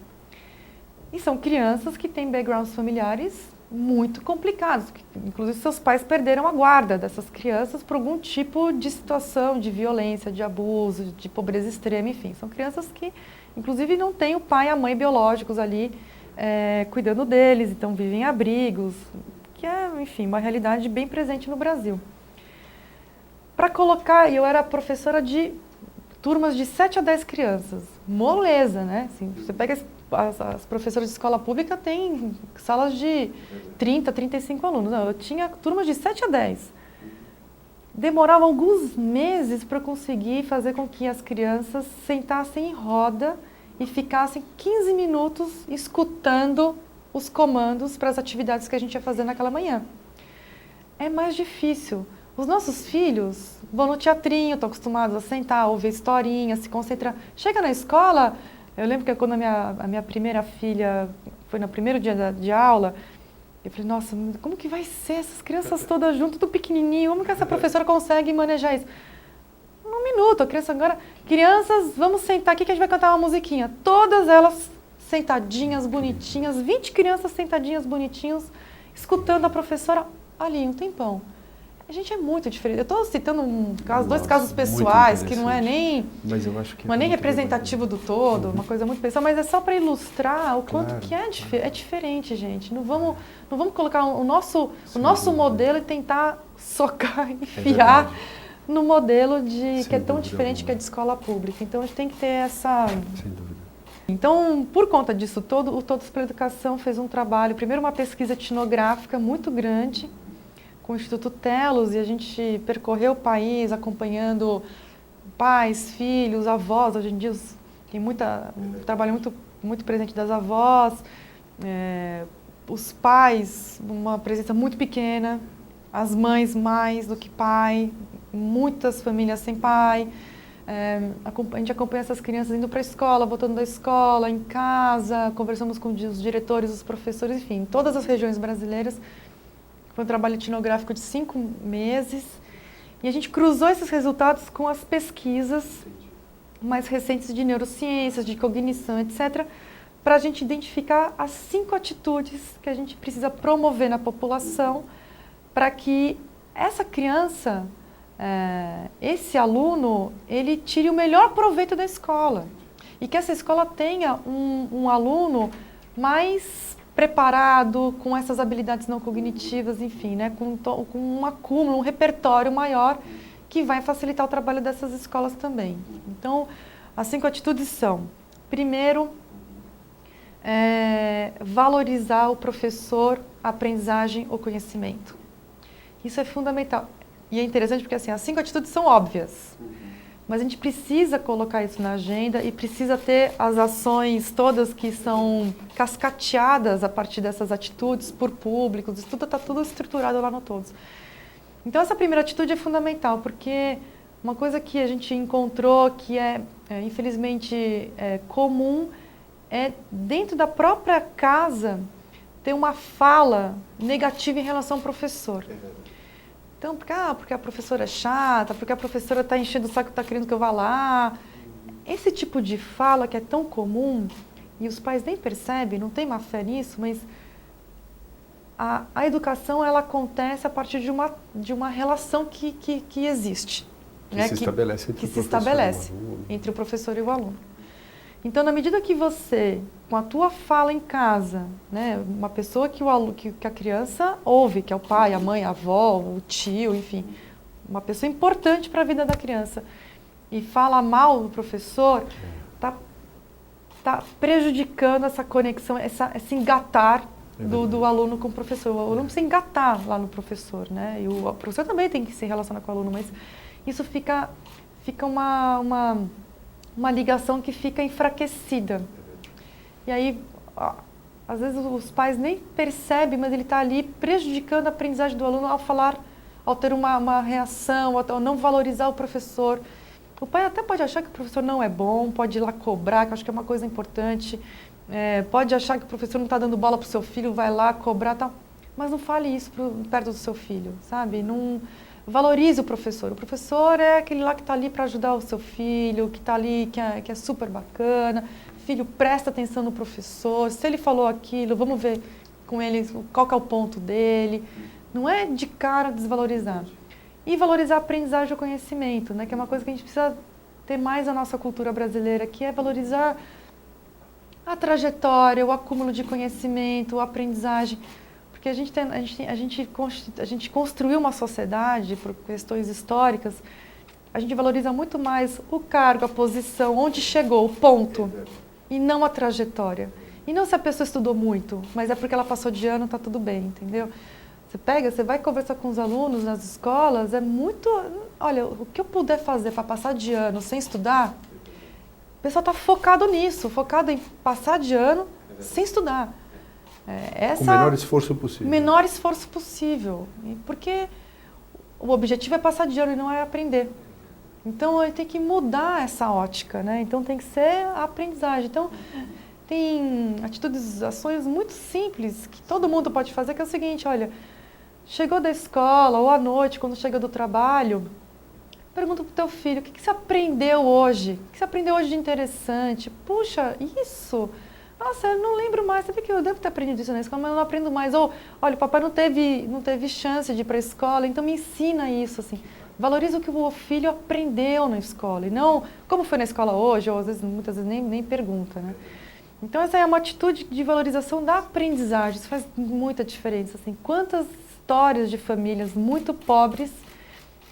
E são crianças que têm backgrounds familiares muito complicados. Inclusive, seus pais perderam a guarda dessas crianças por algum tipo de situação de violência, de abuso, de pobreza extrema, enfim. São crianças que, inclusive, não têm o pai e a mãe biológicos ali cuidando deles, então vivem em abrigos, que é, enfim, uma realidade bem presente no Brasil. Para colocar, eu era professora de turmas de 7 a 10 crianças, moleza, né? Assim, você pega as professoras de escola pública têm salas de 30, 35 alunos. Não, eu tinha turmas de 7 a 10. Demorava alguns meses para conseguir fazer com que as crianças sentassem em roda e ficassem 15 minutos escutando os comandos para as atividades que a gente ia fazer naquela manhã. É mais difícil. Os nossos filhos vão no teatrinho, estão acostumados a sentar, ouvir historinha, se concentrar. Chega na escola, eu lembro que quando a minha primeira filha foi no primeiro dia de aula, eu falei, nossa, como que vai ser essas crianças todas juntas, tudo pequenininho, como que essa professora consegue manejar isso? Um minuto, a criança agora... Crianças, vamos sentar aqui que a gente vai cantar uma musiquinha. Todas elas sentadinhas, bonitinhas, 20 crianças sentadinhas, bonitinhas, escutando a professora ali um tempão. A gente é muito diferente. Eu estou citando dois casos pessoais, que não é nem, mas eu acho que não é nem representativo do todo, uma coisa muito pessoal, mas é só para ilustrar o quanto que é diferente, gente. Não vamos colocar o nosso modelo e tentar socar, enfiar no modelo que é tão diferente que é de escola pública. Então, a gente tem que ter essa... Sem dúvida. Então, por conta disso todo, o Todos para a Educação fez um trabalho, primeiro uma pesquisa etnográfica muito grande, com o Instituto Telos, e a gente percorreu o país acompanhando pais, filhos, avós. Hoje em dia tem um trabalho muito presente das avós, os pais, uma presença muito pequena, as mães mais do que pai, muitas famílias sem pai. A gente acompanha essas crianças indo para a escola, voltando da escola, em casa, conversamos com os diretores, os professores, enfim, em todas as regiões brasileiras. Foi um trabalho etnográfico de 5 meses E a gente cruzou esses resultados com as pesquisas mais recentes de neurociências, de cognição, etc., para a gente identificar as 5 atitudes que a gente precisa promover na população para que essa criança, esse aluno, ele tire o melhor proveito da escola. E que essa escola tenha um aluno mais preparado, com essas habilidades não cognitivas, enfim, né, com um acúmulo, um repertório maior, que vai facilitar o trabalho dessas escolas também. Então, as 5 atitudes são, primeiro, valorizar o professor, a aprendizagem, o conhecimento. Isso é fundamental. E é interessante porque assim, as 5 atitudes são óbvias, mas a gente precisa colocar isso na agenda e precisa ter as ações todas que são cascateadas a partir dessas atitudes por públicos, isso tudo está tudo estruturado lá no Todos. Então essa primeira atitude é fundamental, porque uma coisa que a gente encontrou que infelizmente comum é dentro da própria casa ter uma fala negativa em relação ao professor. Então, porque a professora é chata, porque a professora está enchendo o saco, está querendo que eu vá lá. Esse tipo de fala que é tão comum, e os pais nem percebem, não tem má fé nisso, mas a educação ela acontece a partir de uma relação que existe. Que se estabelece entre o professor e o aluno. Entre o professor e o aluno. Então, na medida que você, com a tua fala em casa, né, uma pessoa que a criança ouve, que é o pai, a mãe, a avó, o tio, enfim, uma pessoa importante para a vida da criança, e fala mal do professor, tá prejudicando essa conexão, esse engatar do aluno com o professor. O aluno precisa engatar lá no professor, né? E o professor também tem que se relacionar com o aluno, mas isso fica uma ligação que fica enfraquecida. E aí, às vezes os pais nem percebem, mas ele está ali prejudicando a aprendizagem do aluno ao ter uma reação, ao não valorizar o professor. O pai até pode achar que o professor não é bom, pode ir lá cobrar, que eu acho que é uma coisa importante. Pode achar que o professor não está dando bola para o seu filho, vai lá cobrar, tal. Mas não fale isso perto do seu filho, sabe? Não valorize o professor. O professor é aquele lá que está ali para ajudar o seu filho, que está ali, que é super bacana. Filho, presta atenção no professor. Se ele falou aquilo, vamos ver com ele qual que é o ponto dele. Não é de cara desvalorizar. E valorizar a aprendizagem e o conhecimento, né? Que é uma coisa que a gente precisa ter mais na nossa cultura brasileira, que é valorizar a trajetória, o acúmulo de conhecimento, a aprendizagem. Porque a gente construiu uma sociedade, por questões históricas, a gente valoriza muito mais o cargo, a posição, onde chegou, o ponto, e não a trajetória. E não se a pessoa estudou muito, mas é porque ela passou de ano, está tudo bem, entendeu? Você vai conversar com os alunos nas escolas, é muito... Olha, o que eu puder fazer para passar de ano sem estudar, o pessoal está focado nisso, focado em passar de ano sem estudar. Com o menor esforço possível. Menor esforço possível. Porque o objetivo é passar de ano e não é aprender. Então, tem que mudar essa ótica, né? Então, tem que ser a aprendizagem. Então, tem atitudes, ações muito simples que todo mundo pode fazer, que é o seguinte, olha, chegou da escola ou à noite, quando chega do trabalho, pergunta para o teu filho, o que você aprendeu hoje? O que você aprendeu hoje de interessante? Puxa, isso... Nossa, eu não lembro mais, sabe que eu devo ter aprendido isso na escola, mas eu não aprendo mais. Ou, olha, o papai não teve chance de ir para a escola, então me ensina isso, assim. Valoriza o que o filho aprendeu na escola, e não como foi na escola hoje, ou às vezes, muitas vezes nem pergunta, né? Então essa é uma atitude de valorização da aprendizagem, isso faz muita diferença, assim. Quantas histórias de famílias muito pobres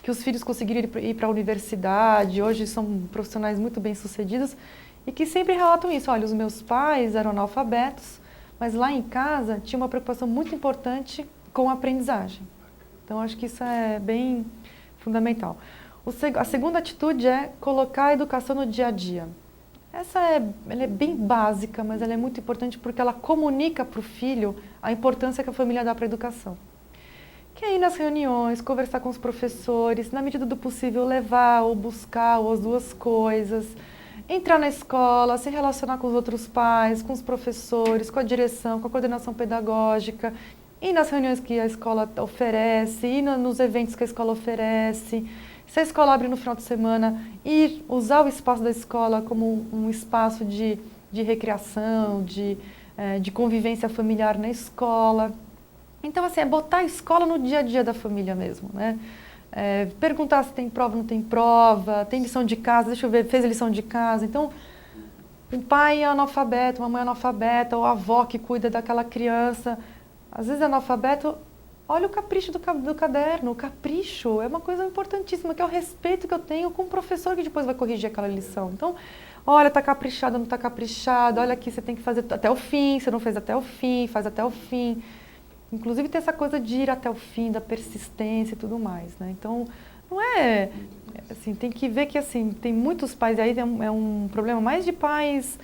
que os filhos conseguiram ir para a universidade, hoje são profissionais muito bem-sucedidos, e que sempre relatam isso. Olha, os meus pais eram analfabetos, mas lá em casa tinha uma preocupação muito importante com a aprendizagem. Então, acho que isso é bem fundamental. A segunda atitude é colocar a educação no dia a dia. Ela é bem básica, mas ela é muito importante porque ela comunica para o filho a importância que a família dá para a educação. Que é ir nas reuniões, conversar com os professores, na medida do possível levar ou buscar ou as duas coisas, entrar na escola, se relacionar com os outros pais, com os professores, com a direção, com a coordenação pedagógica, ir nas reuniões que a escola oferece, ir nos eventos que a escola oferece. Se a escola abre no final de semana, ir usar o espaço da escola como um espaço de recreação, de convivência familiar na escola. Então, assim, é botar a escola no dia a dia da família mesmo, né? Perguntar se tem prova, não tem prova, tem lição de casa, deixa eu ver, fez a lição de casa. Então, um pai é analfabeto, uma mãe é analfabeta, ou a avó que cuida daquela criança, às vezes é analfabeto, olha o capricho do caderno. O capricho é uma coisa importantíssima, que é o respeito que eu tenho com o professor que depois vai corrigir aquela lição. Então, olha, está caprichado, não está caprichado, olha aqui, você tem que fazer até o fim, você não fez até o fim, faz até o fim. Inclusive tem essa coisa de ir até o fim, da persistência e tudo mais, né? Então, não é... Assim, tem que ver que assim, tem muitos pais, aí é um problema mais de pais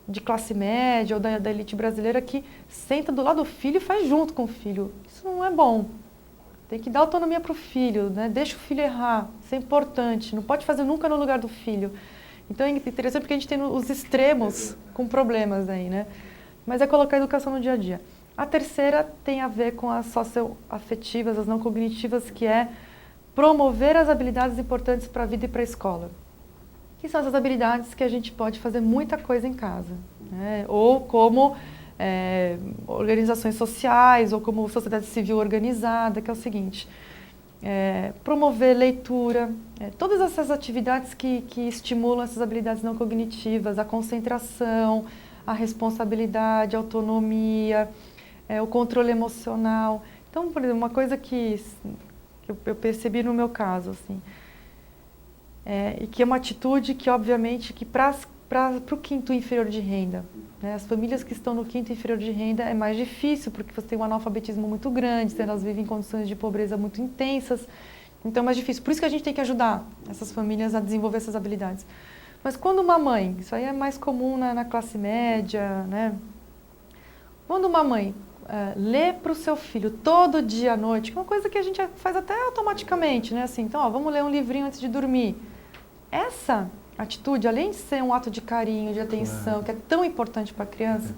de classe média ou da elite brasileira que senta do lado do filho e faz junto com o filho. Isso não é bom. Tem que dar autonomia para o filho, né? Deixa o filho errar, isso é importante, não pode fazer nunca no lugar do filho. Então é interessante porque a gente tem os extremos com problemas aí, né? Mas é colocar a educação no dia a dia. A terceira tem a ver com as socioafetivas, as não cognitivas, que é promover as habilidades importantes para a vida e para a escola. Que são essas habilidades que a gente pode fazer muita coisa em casa, né? Ou como organizações sociais, ou como sociedade civil organizada, que é o seguinte, promover leitura, todas essas atividades que estimulam essas habilidades não cognitivas, a concentração, a responsabilidade, a autonomia, o controle emocional. Então, por exemplo, uma coisa que eu percebi no meu caso, assim, e que é uma atitude que, obviamente, que para o quinto inferior de renda, né, as famílias que estão no quinto inferior de renda é mais difícil, porque você tem um analfabetismo muito grande, elas vivem em condições de pobreza muito intensas, então é mais difícil. Por isso que a gente tem que ajudar essas famílias a desenvolver essas habilidades. Mas quando uma mãe, isso aí é mais comum na classe média, né? Quando uma mãe lê para o seu filho todo dia à noite, que é uma coisa que a gente faz até automaticamente, né? Assim, então, ó, vamos ler um livrinho antes de dormir. Essa atitude, além de ser um ato de carinho, de atenção, que é tão importante para a criança,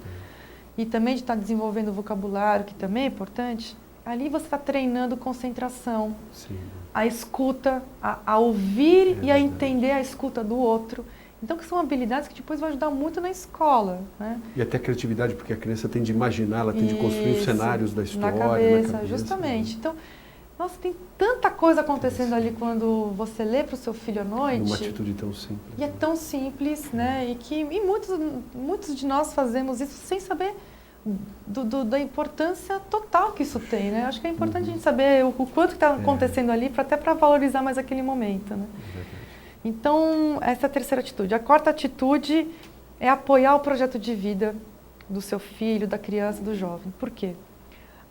e também de estar desenvolvendo o vocabulário, que também é importante, ali você está treinando concentração, sim, a escuta, a ouvir e a entender a escuta do outro. Então, que são habilidades que depois vão ajudar muito na escola, né? E até a criatividade, porque a criança tem de imaginar, ela tem de construir os cenários da história. Na cabeça, justamente. Então, nossa, tem tanta coisa acontecendo ali quando você lê para o seu filho à noite. Uma atitude tão simples. E é tão simples, né? E muitos de nós fazemos isso sem saber da importância total que isso tem, né? Acho que é importante a gente saber o quanto está acontecendo ali, até para valorizar mais aquele momento, né? Então, essa é a terceira atitude. A quarta atitude é apoiar o projeto de vida do seu filho, da criança, do jovem. Por quê?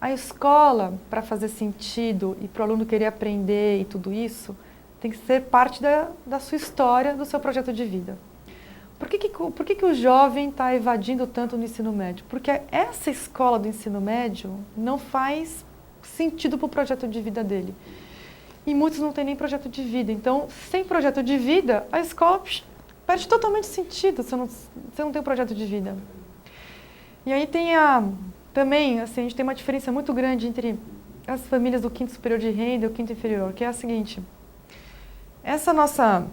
A escola, para fazer sentido e para o aluno querer aprender e tudo isso, tem que ser parte da sua história, do seu projeto de vida. Por que o jovem está evadindo tanto no ensino médio? Porque essa escola do ensino médio não faz sentido para o projeto de vida dele. E muitos não têm nem projeto de vida. Então, sem projeto de vida, a escola perde totalmente sentido se você não tem um projeto de vida. E aí tem também, assim, a gente tem uma diferença muito grande entre as famílias do quinto superior de renda e o quinto inferior, que é a seguinte: essa nossa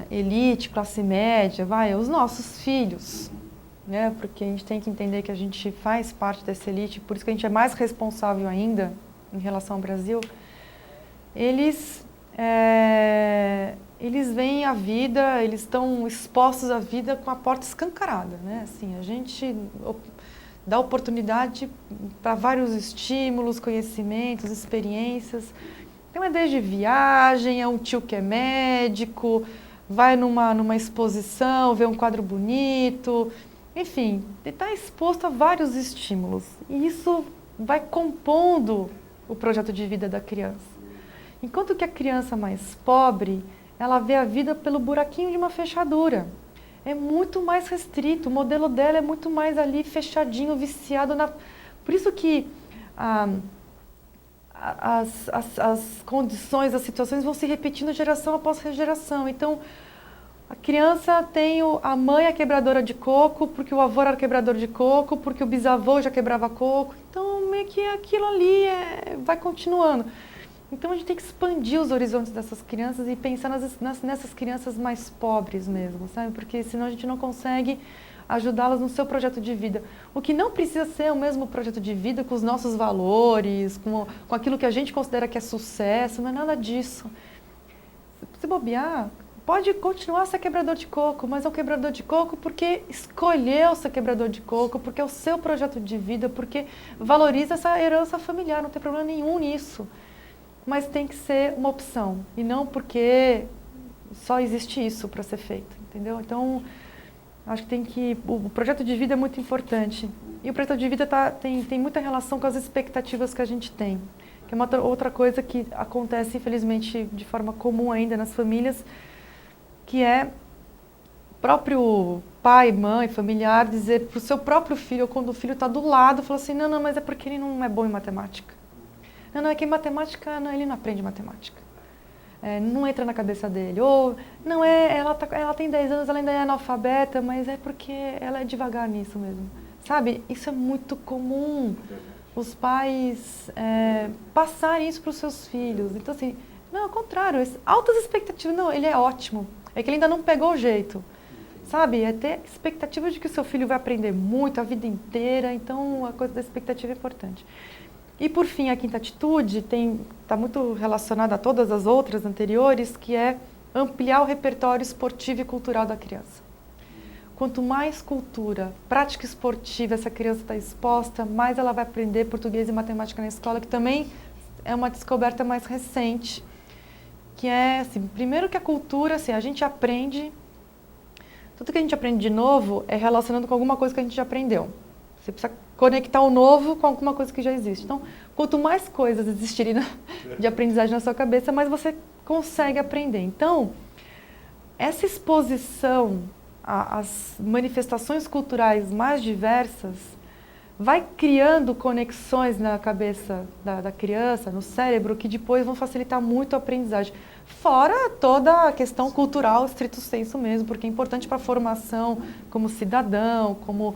elite, classe média, os nossos filhos, né? Porque a gente tem que entender que a gente faz parte dessa elite, por isso que a gente é mais responsável ainda em relação ao Brasil. Eles veem a vida, eles estão expostos à vida com a porta escancarada, né? Assim, a gente dá oportunidade para vários estímulos, conhecimentos, experiências. Então é desde viagem, é um tio que é médico, vai numa exposição, vê um quadro bonito, enfim, está exposto a vários estímulos. E isso vai compondo o projeto de vida da criança. Enquanto que a criança mais pobre, ela vê a vida pelo buraquinho de uma fechadura. É muito mais restrito, o modelo dela é muito mais ali fechadinho, viciado na... Por isso que as condições, as situações vão se repetindo geração após geração. Então, a criança tem a mãe é quebradora de coco, porque o avô era quebrador de coco, porque o bisavô já quebrava coco. Então, vê que aquilo ali vai continuando. Então a gente tem que expandir os horizontes dessas crianças e pensar nessas crianças mais pobres mesmo, sabe? Porque senão a gente não consegue ajudá-las no seu projeto de vida. O que não precisa ser o mesmo projeto de vida com os nossos valores, com aquilo que a gente considera que é sucesso, não é nada disso. Se bobear, pode continuar a ser quebrador de coco, mas é um quebrador de coco porque escolheu ser quebrador de coco, porque é o seu projeto de vida, porque valoriza essa herança familiar, não tem problema nenhum nisso. Mas tem que ser uma opção, e não porque só existe isso para ser feito, entendeu? Então, acho que o projeto de vida é muito importante. E o projeto de vida tem muita relação com as expectativas que a gente tem. Que é uma outra coisa que acontece, infelizmente, de forma comum ainda nas famílias, que é o próprio pai, mãe, familiar dizer para o seu próprio filho, ou quando o filho está do lado, fala assim, não, mas é porque ele não é bom em matemática. Não, é que em matemática, não, ele não aprende matemática. Não entra na cabeça dele. Ou, não, ela tem 10 anos, ela ainda é analfabeta, mas é porque ela é devagar nisso mesmo. Sabe? Isso é muito comum. Os pais passarem isso para os seus filhos. Então, assim, não, ao contrário, altas expectativas. Não, ele é ótimo. É que ele ainda não pegou o jeito. Sabe? É ter expectativa de que o seu filho vai aprender muito a vida inteira. Então, a coisa da expectativa é importante. E, por fim, a quinta atitude está muito relacionada a todas as outras anteriores, que é ampliar o repertório esportivo e cultural da criança. Quanto mais cultura, prática esportiva essa criança está exposta, mais ela vai aprender português e matemática na escola, que também é uma descoberta mais recente, que é, assim, primeiro que a cultura, assim, a gente aprende, tudo que a gente aprende de novo é relacionando com alguma coisa que a gente já aprendeu. Você precisa conectar o novo com alguma coisa que já existe. Então, quanto mais coisas existirem de aprendizagem na sua cabeça, mais você consegue aprender. Então, essa exposição às manifestações culturais mais diversas vai criando conexões na cabeça da criança, no cérebro, que depois vão facilitar muito a aprendizagem. Fora toda a questão cultural, estrito sensu mesmo, porque é importante para a formação como cidadão, como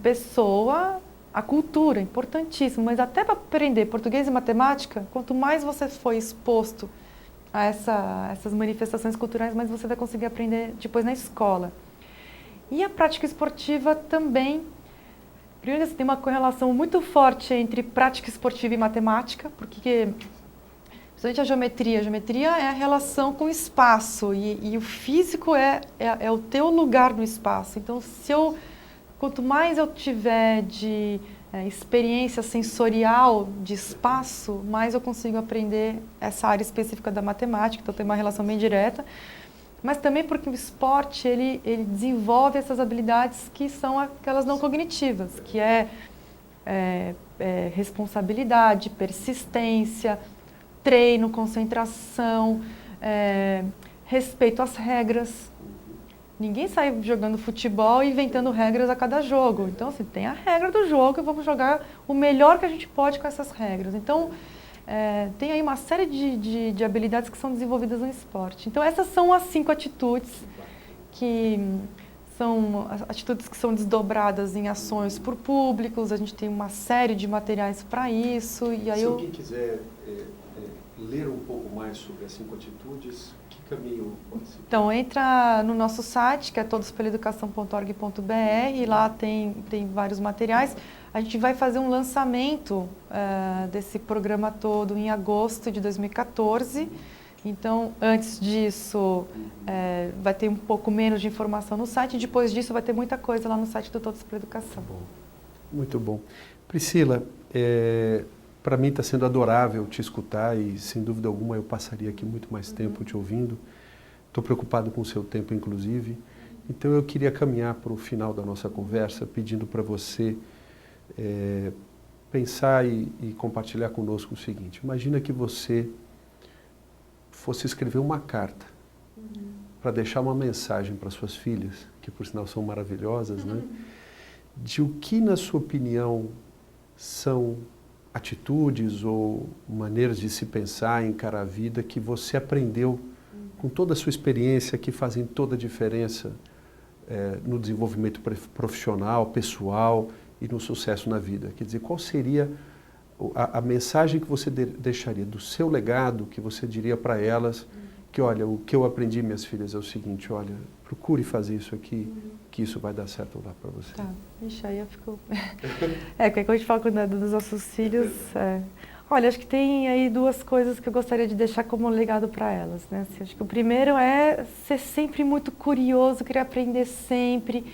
pessoa, a cultura é importantíssimo, mas até para aprender português e matemática, quanto mais você for exposto a essas manifestações culturais, mais você vai conseguir aprender depois na escola. E a prática esportiva também, primeiro tem uma correlação muito forte entre prática esportiva e matemática, porque principalmente a geometria é a relação com o espaço, e o físico é o teu lugar no espaço. Então, quanto mais eu tiver de experiência sensorial de espaço, mais eu consigo aprender essa área específica da matemática, então tem uma relação bem direta. Mas também porque o esporte, ele desenvolve essas habilidades que são aquelas não cognitivas, que é responsabilidade, persistência, treino, concentração, respeito às regras. Ninguém sai jogando futebol e inventando regras a cada jogo. Então, assim, tem a regra do jogo e vamos jogar o melhor que a gente pode com essas regras. Então, tem aí uma série de habilidades que são desenvolvidas no esporte. Então, essas são as 5 atitudes, que são atitudes que são desdobradas em ações por públicos. A gente tem uma série de materiais para isso. E aí Se alguém quiser ler um pouco mais sobre as 5 atitudes, caminho pode ser? Então, entra no nosso site, que é todospellaeducação.org.br, e lá tem vários materiais. A gente vai fazer um lançamento desse programa todo em agosto de 2014. Então, antes disso, vai ter um pouco menos de informação no site, e depois disso vai ter muita coisa lá no site do Todos pela Educação. Muito bom. Priscila, para mim está sendo adorável te escutar e, sem dúvida alguma, eu passaria aqui muito mais tempo te ouvindo. Estou preocupado com o seu tempo, inclusive. Então, eu queria caminhar para o final da nossa conversa, pedindo para você pensar e compartilhar conosco o seguinte. Imagina que você fosse escrever uma carta para deixar uma mensagem para suas filhas, que, por sinal, são maravilhosas, né? De o que, na sua opinião, são atitudes ou maneiras de se pensar, encarar a vida que você aprendeu com toda a sua experiência, que fazem toda a diferença no desenvolvimento profissional, pessoal e no sucesso na vida. Quer dizer, qual seria a mensagem que você deixaria do seu legado, que você diria para elas, que olha, o que eu aprendi, minhas filhas, é o seguinte, olha, procure fazer isso aqui, que isso vai dar certo lá para você. Tá, ixi, aí eu fico... quando a gente fala dos nossos filhos, olha, acho que tem aí duas coisas que eu gostaria de deixar como legado para elas, né? Assim, acho que o primeiro é ser sempre muito curioso, querer aprender sempre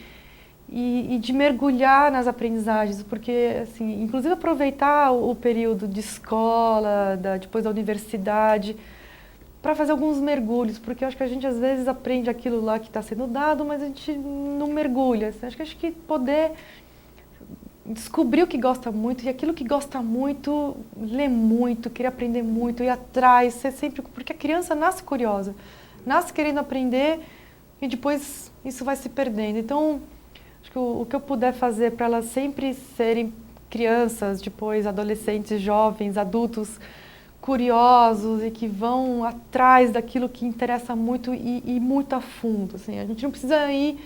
e de mergulhar nas aprendizagens, porque, assim, inclusive aproveitar o período de escola, depois da universidade, para fazer alguns mergulhos, porque eu acho que a gente às vezes aprende aquilo lá que está sendo dado, mas a gente não mergulha. Assim, acho que poder descobrir o que gosta muito, e aquilo que gosta muito, ler muito, querer aprender muito, ir atrás, ser sempre... Porque a criança nasce curiosa, nasce querendo aprender e depois isso vai se perdendo. Então, acho que o que eu puder fazer para elas sempre serem crianças, depois adolescentes, jovens, adultos, curiosos e que vão atrás daquilo que interessa muito e muito a fundo. Assim, a gente não precisa ir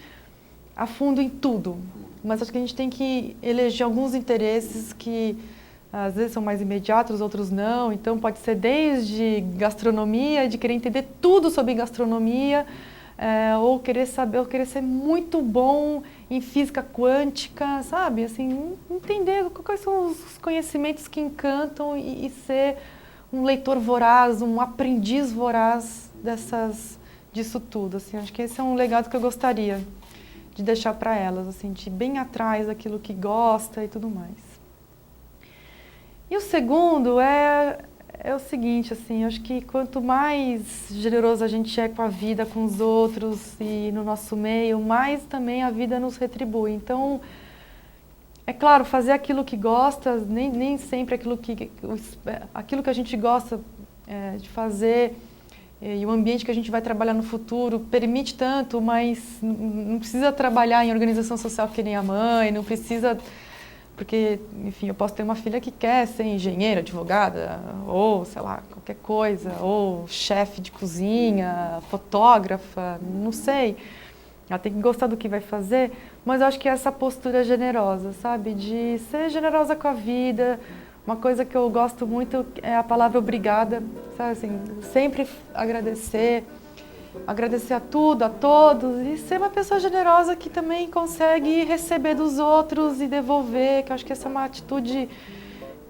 a fundo em tudo, mas acho que a gente tem que eleger alguns interesses que às vezes são mais imediatos, outros não. Então pode ser desde gastronomia, de querer entender tudo sobre gastronomia, ou querer saber, ou querer ser muito bom em física quântica, sabe? Assim, entender quais são os conhecimentos que encantam e ser um leitor voraz, um aprendiz voraz disso tudo. Assim, acho que esse é um legado que eu gostaria de deixar para elas, assim, de ir bem atrás daquilo que gosta e tudo mais. E o segundo é o seguinte, assim, acho que quanto mais generoso a gente é com a vida, com os outros e no nosso meio, mais também a vida nos retribui. Então, é claro, fazer aquilo que gosta, nem sempre aquilo que a gente gosta de fazer e o ambiente que a gente vai trabalhar no futuro permite tanto, mas não precisa trabalhar em organização social que nem a mãe, não precisa... Porque, enfim, eu posso ter uma filha que quer ser engenheira, advogada, ou, sei lá, qualquer coisa, ou chefe de cozinha, fotógrafa, não sei. Ela tem que gostar do que vai fazer, mas eu acho que essa postura generosa, sabe? De ser generosa com a vida. Uma coisa que eu gosto muito é a palavra obrigada, sabe? Assim, sempre agradecer a tudo, a todos, e ser uma pessoa generosa que também consegue receber dos outros e devolver, que eu acho que essa é uma atitude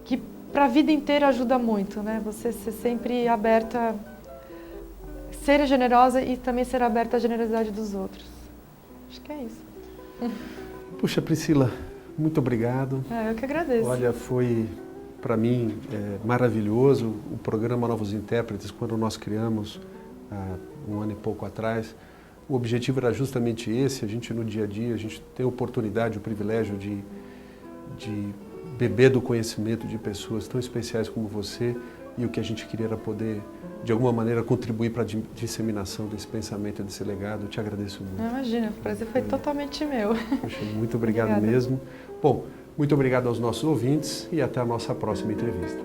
que para a vida inteira ajuda muito, né? Você ser sempre aberta, ser generosa e também ser aberta à generosidade dos outros. Acho que é isso. Puxa, Priscila, muito obrigado. Eu que agradeço. Olha, foi para mim maravilhoso o programa Novos Intérpretes, quando nós criamos há um ano e pouco atrás. O objetivo era justamente esse, a gente no dia a dia, a gente tem a oportunidade, o privilégio de beber do conhecimento de pessoas tão especiais como você, e o que a gente queria era poder, de alguma maneira, contribuir para a disseminação desse pensamento, desse legado. Eu te agradeço muito. Imagina, o prazer foi totalmente meu. Poxa, muito obrigado Obrigada. mesmo. Bom, muito obrigado aos nossos ouvintes e até a nossa próxima entrevista.